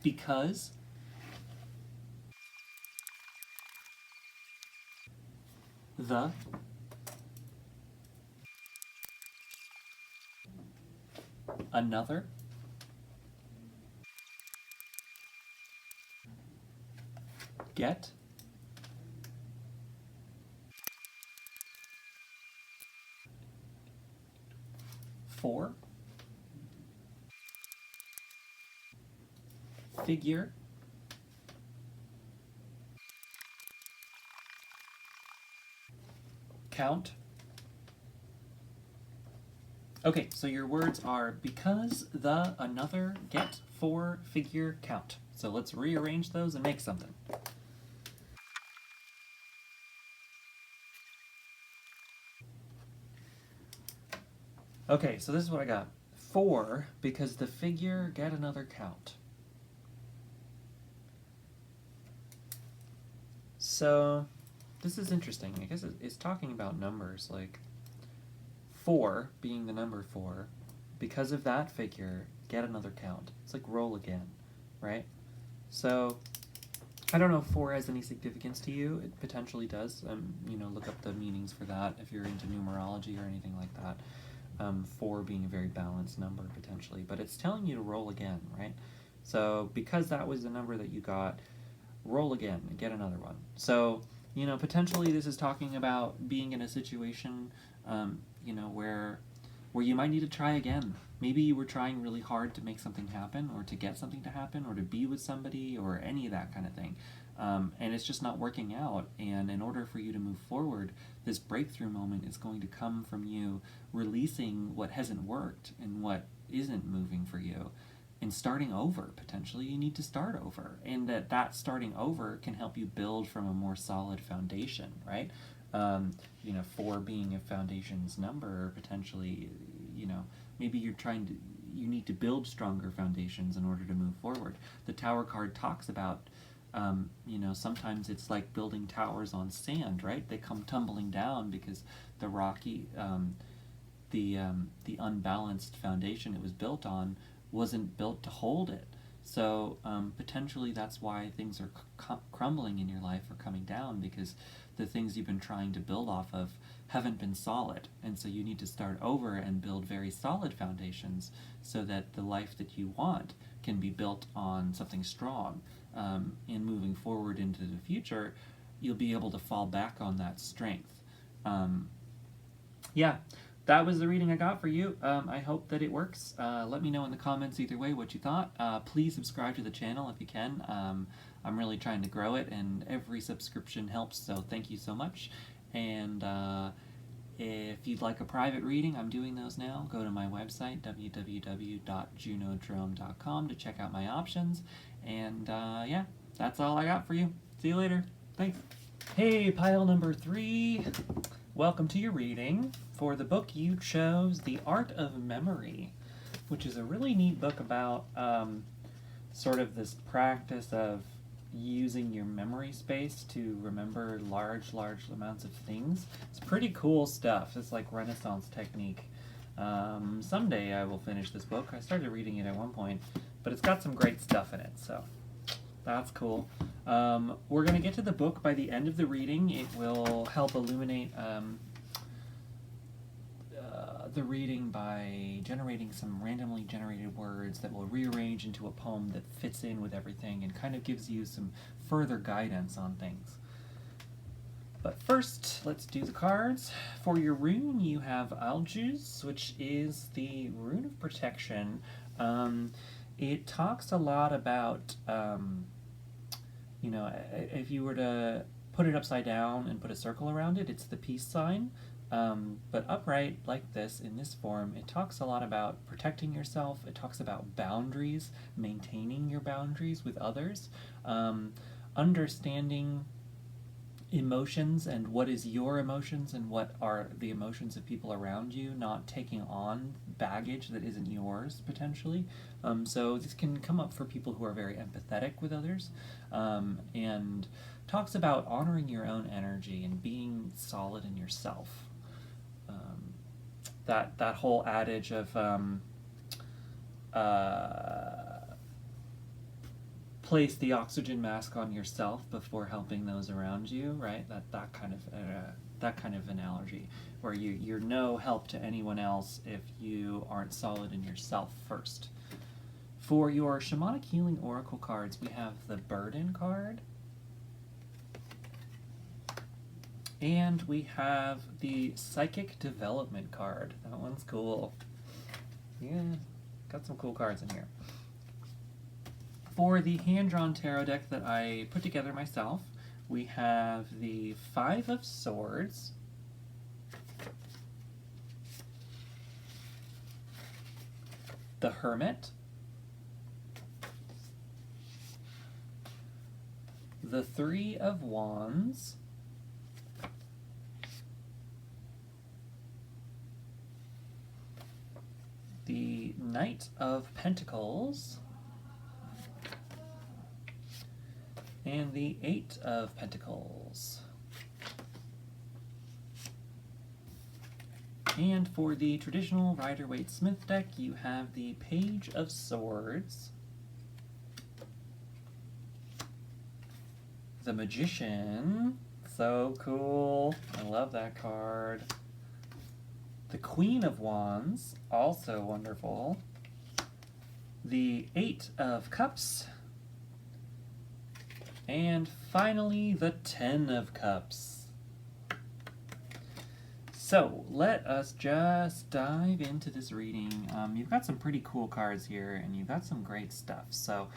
Because, the, another, get, for, figure, count. Okay, so your words are because, the, another, get, for, figure, count. So let's rearrange those and make something. Okay, so this is what I got. For, because the figure, get another count. So, this is interesting. I guess it's talking about numbers, like 4 being the number 4. Because of that figure, get another count. It's like roll again, right? So, I don't know if 4 has any significance to you. It potentially does. Look up the meanings for that if you're into numerology or anything like that. 4 being a very balanced number potentially, but it's telling you to roll again, right? So because that was the number that you got, roll again and get another one. So, potentially this is talking about being in a situation, where you might need to try again. Maybe you were trying really hard to make something happen, or to get something to happen, or to be with somebody, or any of that kind of thing. And it's just not working out. And in order for you to move forward, this breakthrough moment is going to come from you releasing what hasn't worked and what isn't moving for you, and starting over. Potentially you need to start over, and that starting over can help you build from a more solid foundation, right? 4 being a foundation's number, potentially, maybe you need to build stronger foundations in order to move forward. The Tower card talks about, sometimes it's like building towers on sand, right? They come tumbling down because the rocky, the unbalanced foundation it was built on wasn't built to hold it. So potentially that's why things are crumbling in your life or coming down, because the things you've been trying to build off of haven't been solid. And so you need to start over and build very solid foundations so that the life that you want can be built on something strong. And moving forward into the future, you'll be able to fall back on that strength. Yeah, that was the reading I got for you. I hope that it works. Let me know in the comments either way what you thought. Please subscribe to the channel if you can. I'm really trying to grow it, and every subscription helps, so thank you so much. And if you'd like a private reading, I'm doing those now. Go to my website, www.junodrome.com, to check out my options. And yeah, that's all I got for you. See you later. Thanks. Hey, pile number 3. Welcome to your reading for the book you chose, The Art of Memory, which is a really neat book about sort of this practice of using your memory space to remember large amounts of things. It's pretty cool stuff. It's like Renaissance technique. Someday I will finish this book. I started reading it at one point, but it's got some great stuff in it, so that's cool. We're going to get to the book by the end of the reading. It will help illuminate the reading by generating some randomly generated words that will rearrange into a poem that fits in with everything and kind of gives you some further guidance on things. But first, let's do the cards. For your rune, you have Aljuz, which is the rune of protection. It talks a lot about, if you were to put it upside down and put a circle around it, it's the peace sign. But upright, like this, in this form, it talks a lot about protecting yourself. It talks about boundaries, maintaining your boundaries with others, understanding emotions and what is your emotions and what are the emotions of people around you, not taking on baggage that isn't yours, potentially. So this can come up for people who are very empathetic with others, and talks about honoring your own energy and being solid in yourself. That whole adage of place the oxygen mask on yourself before helping those around you, right? That kind of analogy, where you're no help to anyone else if you aren't solid in yourself first. For your Shamanic Healing Oracle cards, we have the Burden card, and we have the Psychic Development card. That one's cool. Yeah, got some cool cards in here. For the hand-drawn tarot deck that I put together myself, we have the Five of Swords, the Hermit, the Three of Wands, the Knight of Pentacles, and the Eight of Pentacles. And for the traditional Rider-Waite-Smith deck, you have the Page of Swords, the Magician, so cool, I love that card, the Queen of Wands, also wonderful, the Eight of Cups, and finally the Ten of Cups. So let us just dive into this reading. You've got some pretty cool cards here, and you've got some great stuff. So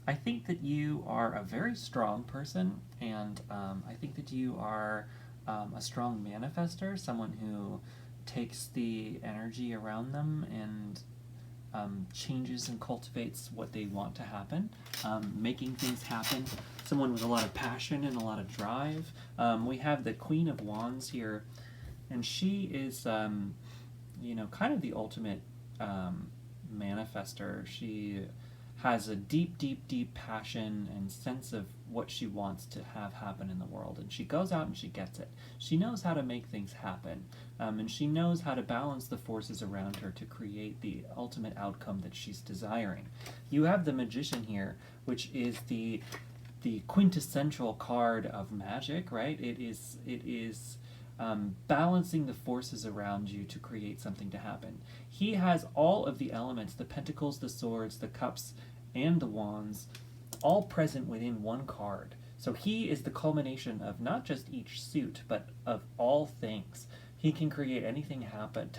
I think that you are a very strong person, and I think that you are a strong manifester, someone who takes the energy around them and changes and cultivates what they want to happen, making things happen. Someone with a lot of passion and a lot of drive. We have the Queen of Wands here, and she is, you know, kind of the ultimate manifester. She has a deep, deep, deep passion and sense of what she wants to have happen in the world, and she goes out and she gets it. She knows how to make things happen, and she knows how to balance the forces around her to create the ultimate outcome that she's desiring. You have the Magician here, which is the quintessential card of magic, right? It is balancing the forces around you to create something to happen. He has all of the elements, the pentacles, the swords, the cups, and the wands, all present within one card. So he is the culmination of not just each suit, but of all things. He can create anything happen,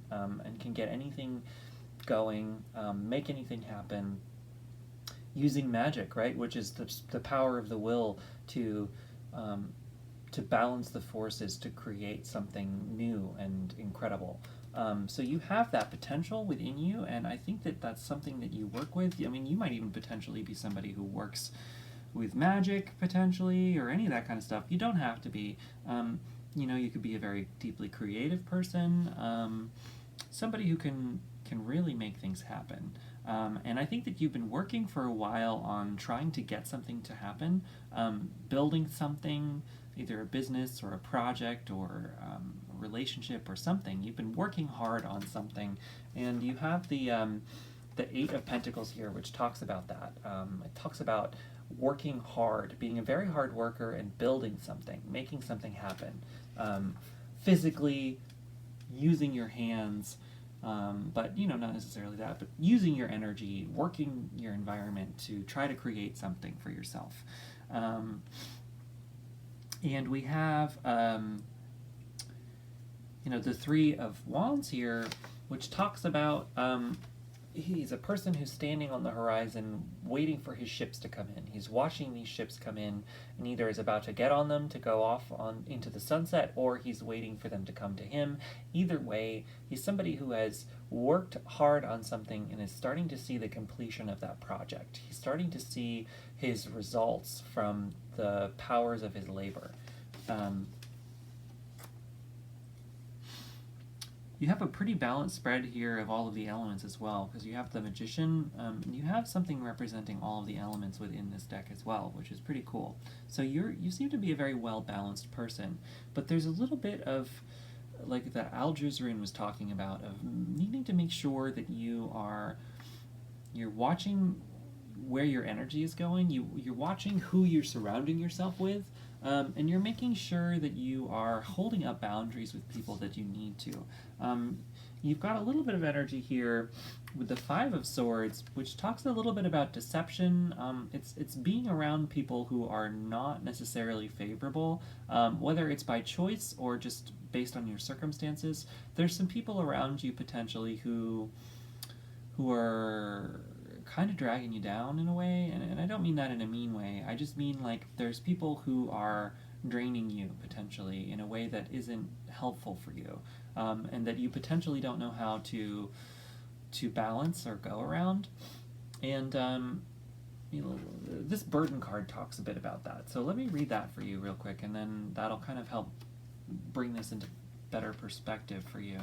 and can get anything going, make anything happen, using magic, right? Which is the power of the will to balance the forces to create something new and incredible. So you have that potential within you, and I think that that's something that you work with. I mean, you might even potentially be somebody who works with magic, potentially, or any of that kind of stuff. You don't have to be. You know, you could be a very deeply creative person, somebody who can really make things happen. And I think that you've been working for a while on trying to get something to happen, building something, either a business or a project or a relationship or something. You've been working hard on something, and you have the Eight of Pentacles here, which talks about that. It talks about working hard, being a very hard worker and building something, making something happen, physically using your hands, but you know, not necessarily that, but using your energy, working your environment to try to create something for yourself. And we have, you know, the Three of Wands here, which talks about he's a person who's standing on the horizon waiting for his ships to come in. He's watching these ships come in, and either is about to get on them to go off into the sunset, or he's waiting for them to come to him. Either way, he's somebody who has worked hard on something and is starting to see the completion of that project. He's starting to see his results from the powers of his labor. You have a pretty balanced spread here of all of the elements as well, because you have the Magician, and you have something representing all of the elements within this deck as well, which is pretty cool. So you seem to be a very well-balanced person, but there's a little bit of, like that Al Juzrin was talking about, of needing to make sure that you're watching where your energy is going. You're watching who you're surrounding yourself with, and you're making sure that you are holding up boundaries with people that you need to. You've got a little bit of energy here with the Five of Swords, which talks a little bit about deception. It's being around people who are not necessarily favorable, whether it's by choice or just based on your circumstances. There's some people around you potentially who are kind of dragging you down in a way, and I don't mean that in a mean way. I just mean like there's people who are draining you potentially in a way that isn't helpful for you, and that you potentially don't know how to balance or go around. And this burden card talks a bit about that. So let me read that for you real quick, and then that'll kind of help bring this into better perspective for you.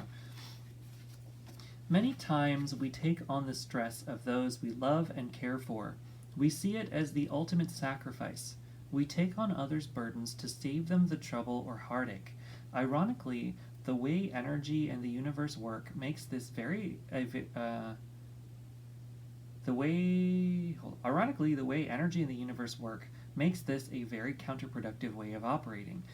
Many times we take on the stress of those we love and care for. We see it as the ultimate sacrifice. We take on others' burdens to save them the trouble or heartache. Ironically, the way energy and the universe work makes this very ironically, the way energy and the universe work makes this a very counterproductive way of operating.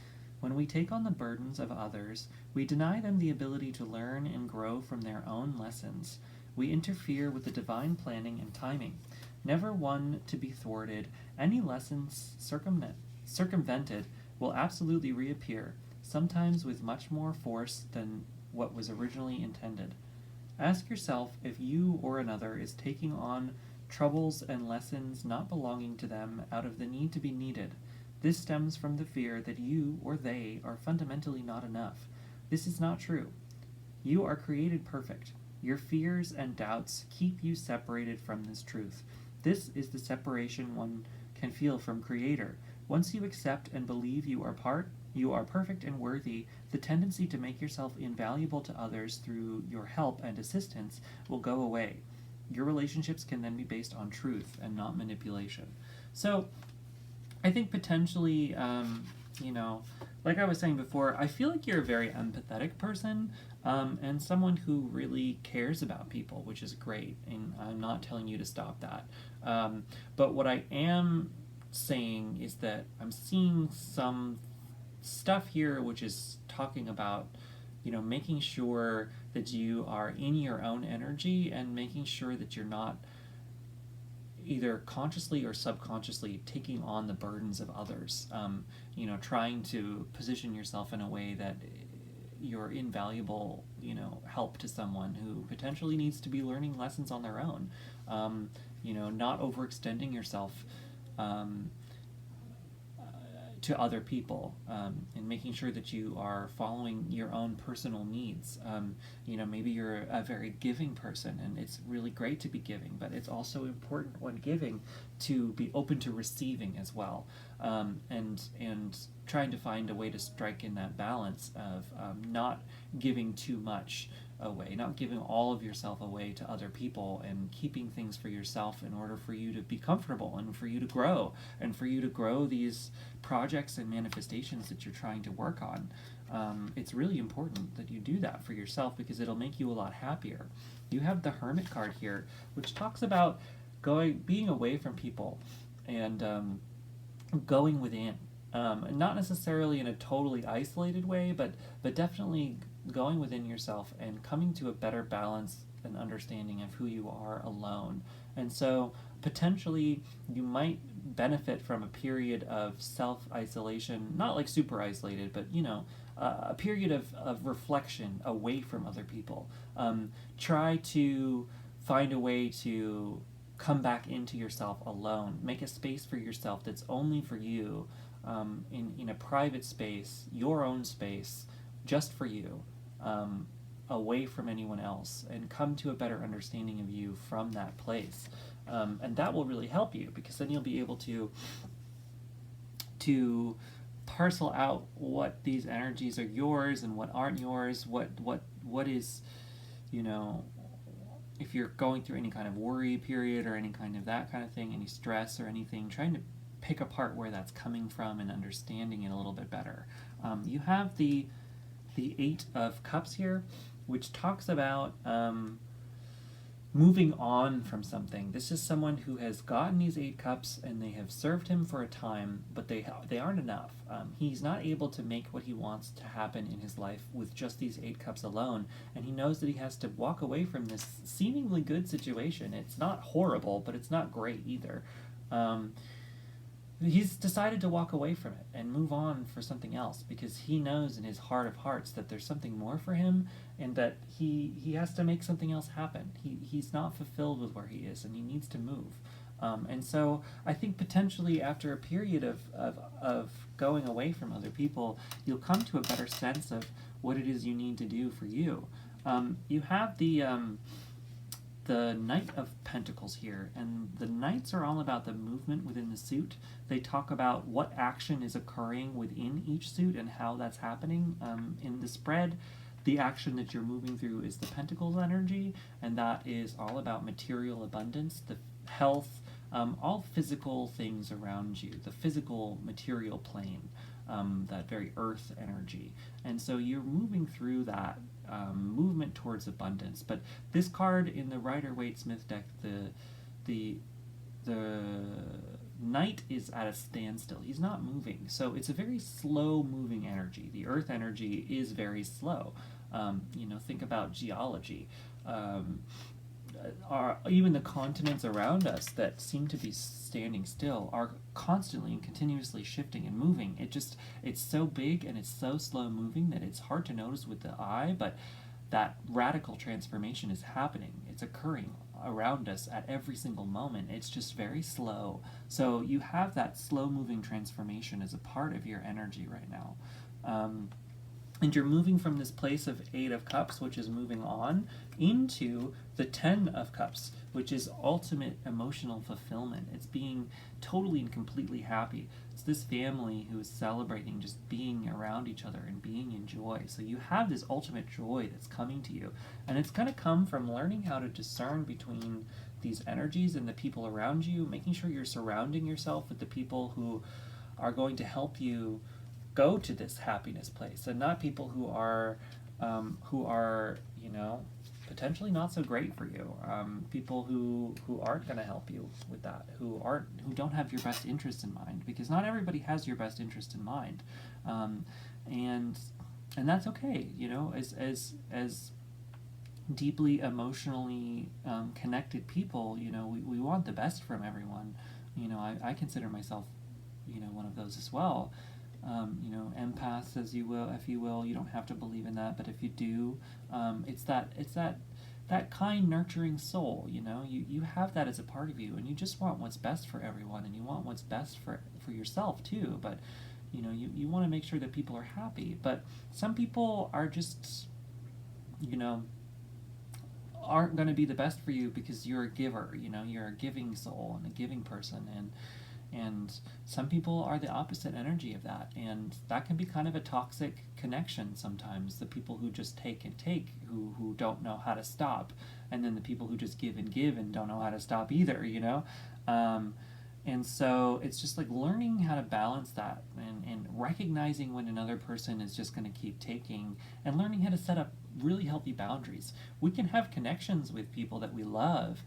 When we take on the burdens of others, we deny them the ability to learn and grow from their own lessons. We interfere with the divine planning and timing. Never one to be thwarted, any lessons circumvented will absolutely reappear, sometimes with much more force than what was originally intended. Ask yourself if you or another is taking on troubles and lessons not belonging to them out of the need to be needed. This stems from the fear that you or they are fundamentally not enough. This is not true. You are created perfect. Your fears and doubts keep you separated from this truth. This is the separation one can feel from Creator. Once you accept and believe you are perfect and worthy, the tendency to make yourself invaluable to others through your help and assistance will go away. Your relationships can then be based on truth and not manipulation. So, I think potentially, like I was saying before, I feel like you're a very empathetic person, and someone who really cares about people, which is great, and I'm not telling you to stop that. But what I am saying is that I'm seeing some stuff here which is talking about, making sure that you are in your own energy and making sure that you're not either consciously or subconsciously taking on the burdens of others, trying to position yourself in a way that you're invaluable, help to someone who potentially needs to be learning lessons on their own, not overextending yourself to other people, and making sure that you are following your own personal needs. Maybe you're a very giving person, and it's really great to be giving, but it's also important when giving to be open to receiving as well, and trying to find a way to strike in that balance of not giving too much away, not giving all of yourself away to other people, and keeping things for yourself in order for you to be comfortable and for you to grow, and for you to grow these projects and manifestations that you're trying to work on. It's really important that you do that for yourself because it'll make you a lot happier. You have the Hermit card here, which talks about being away from people and going within. Not necessarily in a totally isolated way, but definitely going within yourself and coming to a better balance and understanding of who you are alone. And so potentially you might benefit from a period of self-isolation, not like super isolated, but a period of reflection away from other people. Try to find a way to come back into yourself alone. Make a space for yourself that's only for you, in a private space, your own space, just for you, away from anyone else, and come to a better understanding of you from that place. And that will really help you, because then you'll be able to parcel out what these energies are yours and what aren't yours, what is, if you're going through any kind of worry period or any kind of that kind of thing, any stress or anything, trying to pick apart where that's coming from and understanding it a little bit better. You have the Eight of Cups here, which talks about moving on from something. This is someone who has gotten these 8 cups and they have served him for a time, but they aren't enough. He's not able to make what he wants to happen in his life with just these 8 cups alone, and he knows that he has to walk away from this seemingly good situation. It's not horrible, but it's not great either. Um, he's decided to walk away from it and move on for something else because he knows in his heart of hearts that there's something more for him, and that he has to make something else happen. He's not fulfilled with where he is, and he needs to move. And so I think potentially after a period of going away from other people, you'll come to a better sense of what it is you need to do for you. You have the Knight of Pentacles here, and the Knights are all about the movement within the suit. They talk about what action is occurring within each suit and how that's happening. In the spread, the action that you're moving through is the Pentacles energy, and that is all about material abundance, the health, all physical things around you, the physical material plane, that very earth energy. And so you're moving through that movement towards abundance. But this card in the Rider-Waite-Smith deck, the Knight is at a standstill. He's not moving. So it's a very slow moving energy. The earth energy is very slow. Think about geology. Even the continents around us that seem to be standing still are constantly and continuously shifting and moving. It's so big and it's so slow moving that it's hard to notice with the eye, but that radical transformation is happening. It's occurring around us at every single moment. It's just very slow. So you have that slow moving transformation as a part of your energy right now. And you're moving from this place of 8 of Cups, which is moving on, into the 10 of Cups, which is ultimate emotional fulfillment. It's being totally and completely happy. It's this family who is celebrating just being around each other and being in joy. So you have this ultimate joy that's coming to you. And it's going to come from learning how to discern between these energies and the people around you, making sure you're surrounding yourself with the people who are going to help you go to this happiness place, and not people who are potentially not so great for you. People who aren't going to help you with that, who don't have your best interest in mind, because not everybody has your best interest in mind, and that's okay. As deeply emotionally connected people, we want the best from everyone. I consider myself one of those as well. Empaths, if you will. You don't have to believe in that, but if you do, it's that kind, nurturing soul. You have that as a part of you, and you just want what's best for everyone, and you want what's best for yourself too. But you want to make sure that people are happy. But some people are just aren't going to be the best for you because you're a giver. You're a giving soul and a giving person, and some people are the opposite energy of that, and that can be kind of a toxic connection sometimes. The people who just take and take, who don't know how to stop, and then the people who just give and don't know how to stop either, and so it's just like learning how to balance that, and recognizing when another person is just going to keep taking, and learning how to set up really healthy boundaries. We can have connections with people that we love,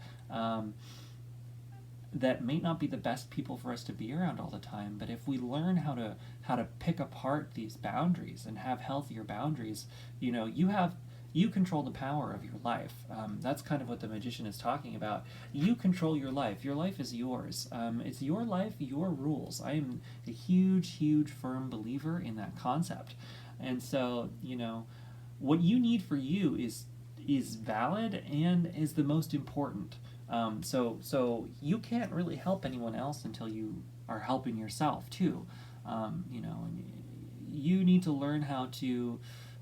that may not be the best people for us to be around all the time, but if we learn how to pick apart these boundaries and have healthier boundaries, you control the power of your life. That's kind of what the Magician is talking about. You control your life. Your life is yours. It's your life, your rules. I am a huge firm believer in that concept. And so, what you need for you is valid and is the most important. So you can't really help anyone else until you are helping yourself too. And you need to learn how to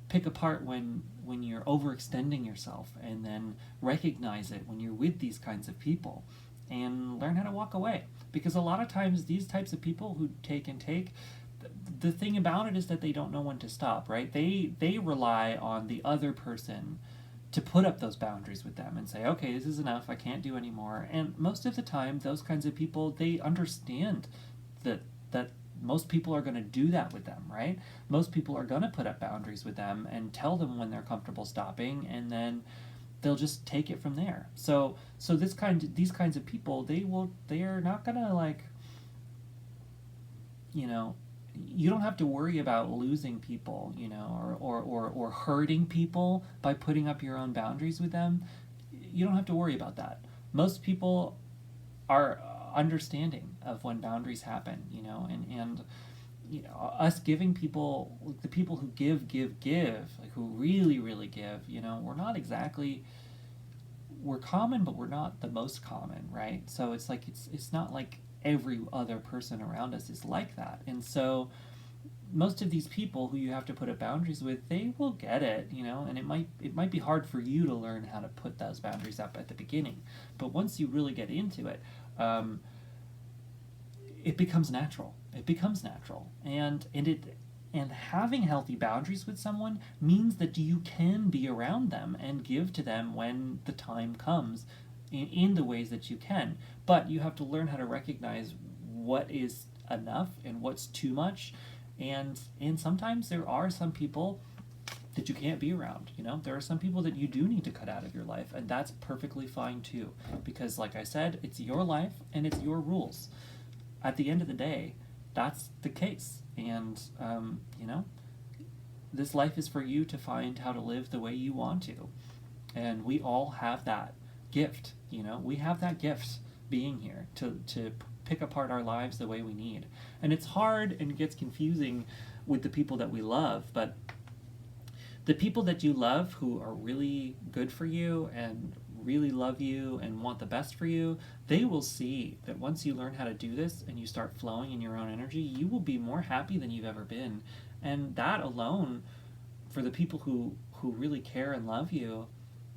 pick apart when you're overextending yourself, and then recognize it when you're with these kinds of people, and learn how to walk away. Because a lot of times these types of people who take and take, the thing about it is that they don't know when to stop, right? They rely on the other person to put up those boundaries with them and say, okay, this is enough, I can't do anymore. And most of the time, those kinds of people, they understand that most people are going to do that with them, right? Most people are going to put up boundaries with them and tell them when they're comfortable stopping, and then they'll just take it from there. So these kinds of people, they are not gonna like, you know, you don't have to worry about losing people, you know, or hurting people by putting up your own boundaries with them. You don't have to worry about that. Most people are understanding of when boundaries happen, you know, and you know, us giving people, the people who give, like who really give, you know, we're not exactly, we're common, but we're not the most common, right? So it's like it's not like every other person around us is like that, and so most of these people who you have to put up boundaries with, they will get it, you know, and it might be hard for you to learn how to put those boundaries up at the beginning, but once you really get into it, um, it becomes natural. It becomes natural, and having healthy boundaries with someone means that you can be around them and give to them when the time comes in the ways that you can. But you have to learn how to recognize what is enough and what's too much. And sometimes there are some people that you can't be around, you know? There are some people that you do need to cut out of your life, and that's perfectly fine too. Because like I said, it's your life and it's your rules. At the end of the day, that's the case. And, you know, this life is for you to find how to live the way you want to. And we all have that gift, you know? We have that gift being here to pick apart our lives the way we need. And it's hard and it gets confusing with the people that we love, but the people that you love who are really good for you and really love you and want the best for you, they will see that once you learn how to do this and you start flowing in your own energy, you will be more happy than you've ever been. And that alone, for the people who really care and love you,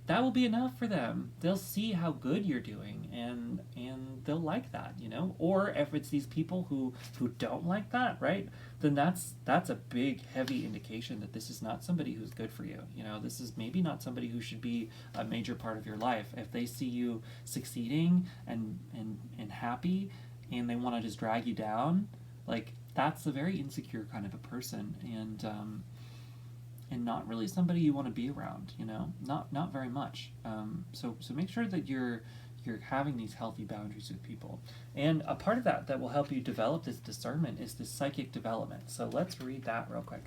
that will be enough for them. They'll see how good you're doing, and they'll like that, you know. Or if it's these people who don't like that, right? Then that's a big heavy indication that this is not somebody who's good for you. You know, this is maybe not somebody who should be a major part of your life. If they see you succeeding and happy, and they want to just drag you down, like that's a very insecure kind of a person, and not really somebody you want to be around, you know, not very much. So make sure that you're having these healthy boundaries with people, and a part of that will help you develop this discernment is this psychic development. So let's read that real quick.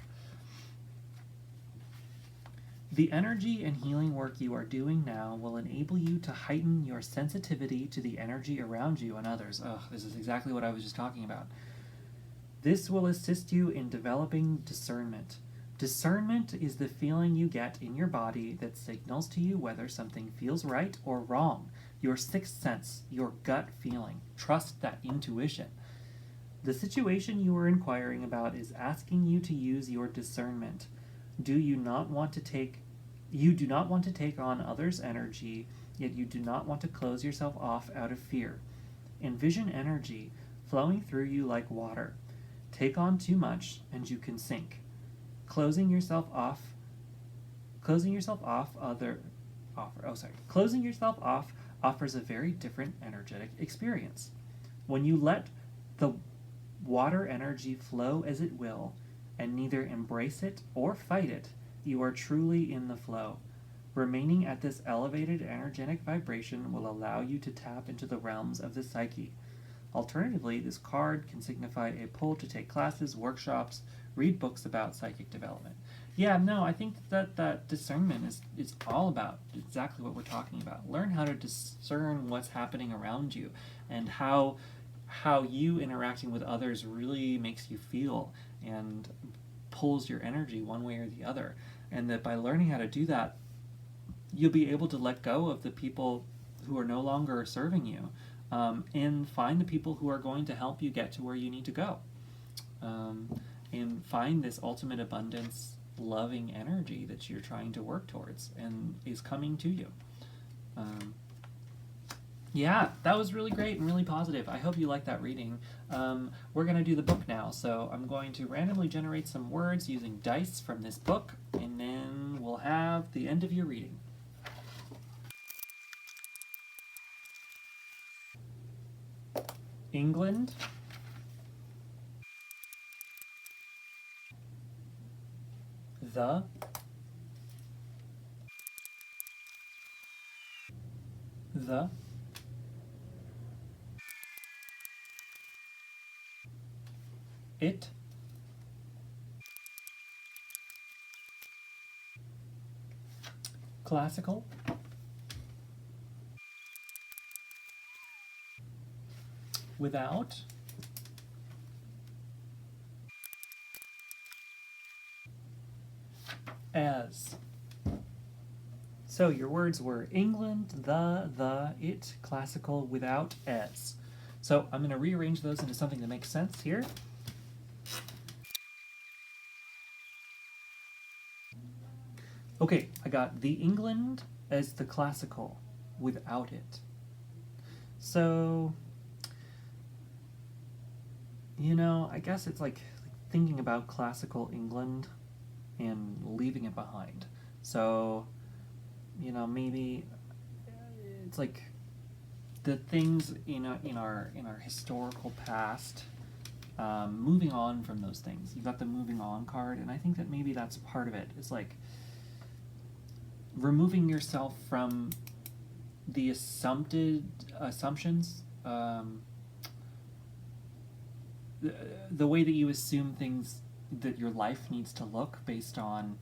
The energy and healing work you are doing now will enable you to heighten your sensitivity to the energy around you and others. Oh, this is exactly what I was just talking about. This will assist you in developing discernment. Discernment is the feeling you get in your body that signals to you whether something feels right or wrong. Your sixth sense, your gut feeling. Trust that intuition. The situation you are inquiring about is asking you to use your discernment. Do you not want to take on others' energy, yet you do not want to close yourself off out of fear. Envision energy flowing through you like water. Take on too much and you can sink. Closing yourself off offers a very different energetic experience. When you let the water energy flow as it will, and neither embrace it or fight it, you are truly in the flow. Remaining at this elevated energetic vibration will allow you to tap into the realms of the psyche. Alternatively, this card can signify a pull to take classes, workshops, read books about psychic development. Yeah, no, I think that discernment is all about exactly what we're talking about. Learn how to discern what's happening around you and how you interacting with others really makes you feel and pulls your energy one way or the other. And that by learning how to do that, you'll be able to let go of the people who are no longer serving you, and find the people who are going to help you get to where you need to go. And find this ultimate abundance, loving energy that you're trying to work towards and is coming to you. Yeah, that was really great and really positive. I hope you liked that reading. We're going to do the book now, so I'm going to randomly generate some words using dice from this book, and then we'll have the end of your reading. England, the, the, it, classical, without, as. So your words were England, the, it, classical, without, as. So I'm going to rearrange those into something that makes sense here. Okay, I got the England as the classical, without it. So, you know, I guess it's like thinking about classical England and leaving it behind. So, you know, maybe it's like the things in our historical past, moving on from those things. You got the moving on card, and I think that maybe that's part of it. It's like removing yourself from the assumptions, the way that you assume things, that your life needs to look based on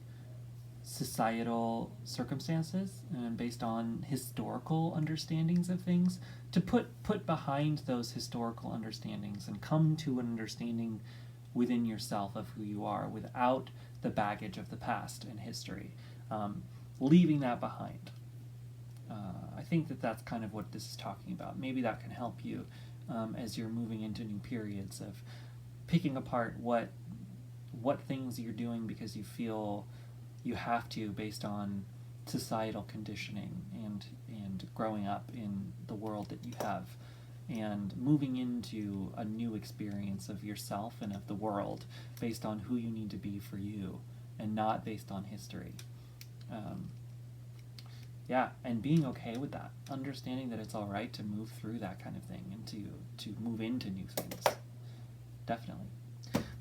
societal circumstances and based on historical understandings of things, to put behind those historical understandings and come to an understanding within yourself of who you are without the baggage of the past and history, leaving that behind. I think that that's kind of what this is talking about. Maybe that can help you as you're moving into new periods of picking apart what things you're doing because you feel you have to based on societal conditioning and growing up in the world that you have, and moving into a new experience of yourself and of the world based on who you need to be for you and not based on history. Yeah, and being okay with that, understanding that it's all right to move through that kind of thing and to move into new things. Definitely.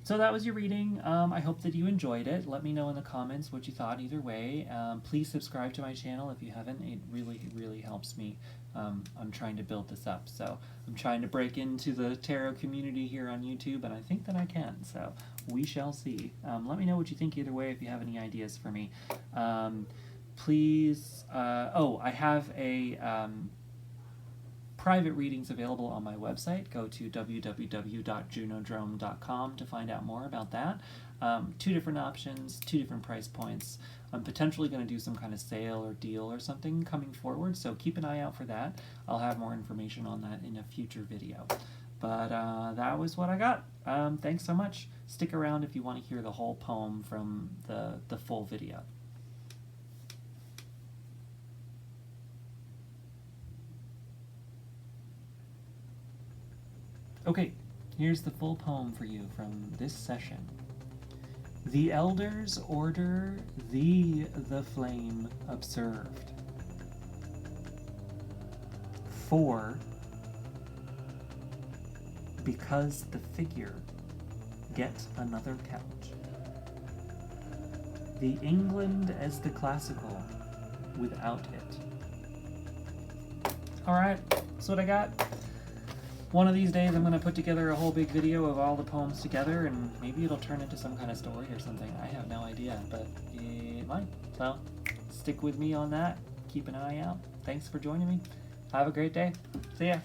So that was your reading. I hope that you enjoyed it. Let me know in the comments what you thought either way. Please subscribe to my channel if you haven't. It really, really helps me. I'm trying to build this up. So I'm trying to break into the tarot community here on YouTube, and I think that I can. So we shall see. Let me know what you think either way if you have any ideas for me. Please, I have a private readings available on my website. Go to www.junodrome.com to find out more about that. 2 different options, 2 different price points. I'm potentially going to do some kind of sale or deal or something coming forward, so keep an eye out for that. I'll have more information on that in a future video. But that was what I got. Thanks so much. Stick around if you want to hear the whole poem from the full video. Okay, here's the full poem for you from this session. The elders order thee the flame observed. For, because the figure get another couch. The England as the classical without it. Alright, that's what I got. One of these days I'm going to put together a whole big video of all the poems together, and maybe it'll turn into some kind of story or something. I have no idea, but it might. So stick with me on that. Keep an eye out. Thanks for joining me. Have a great day. See ya.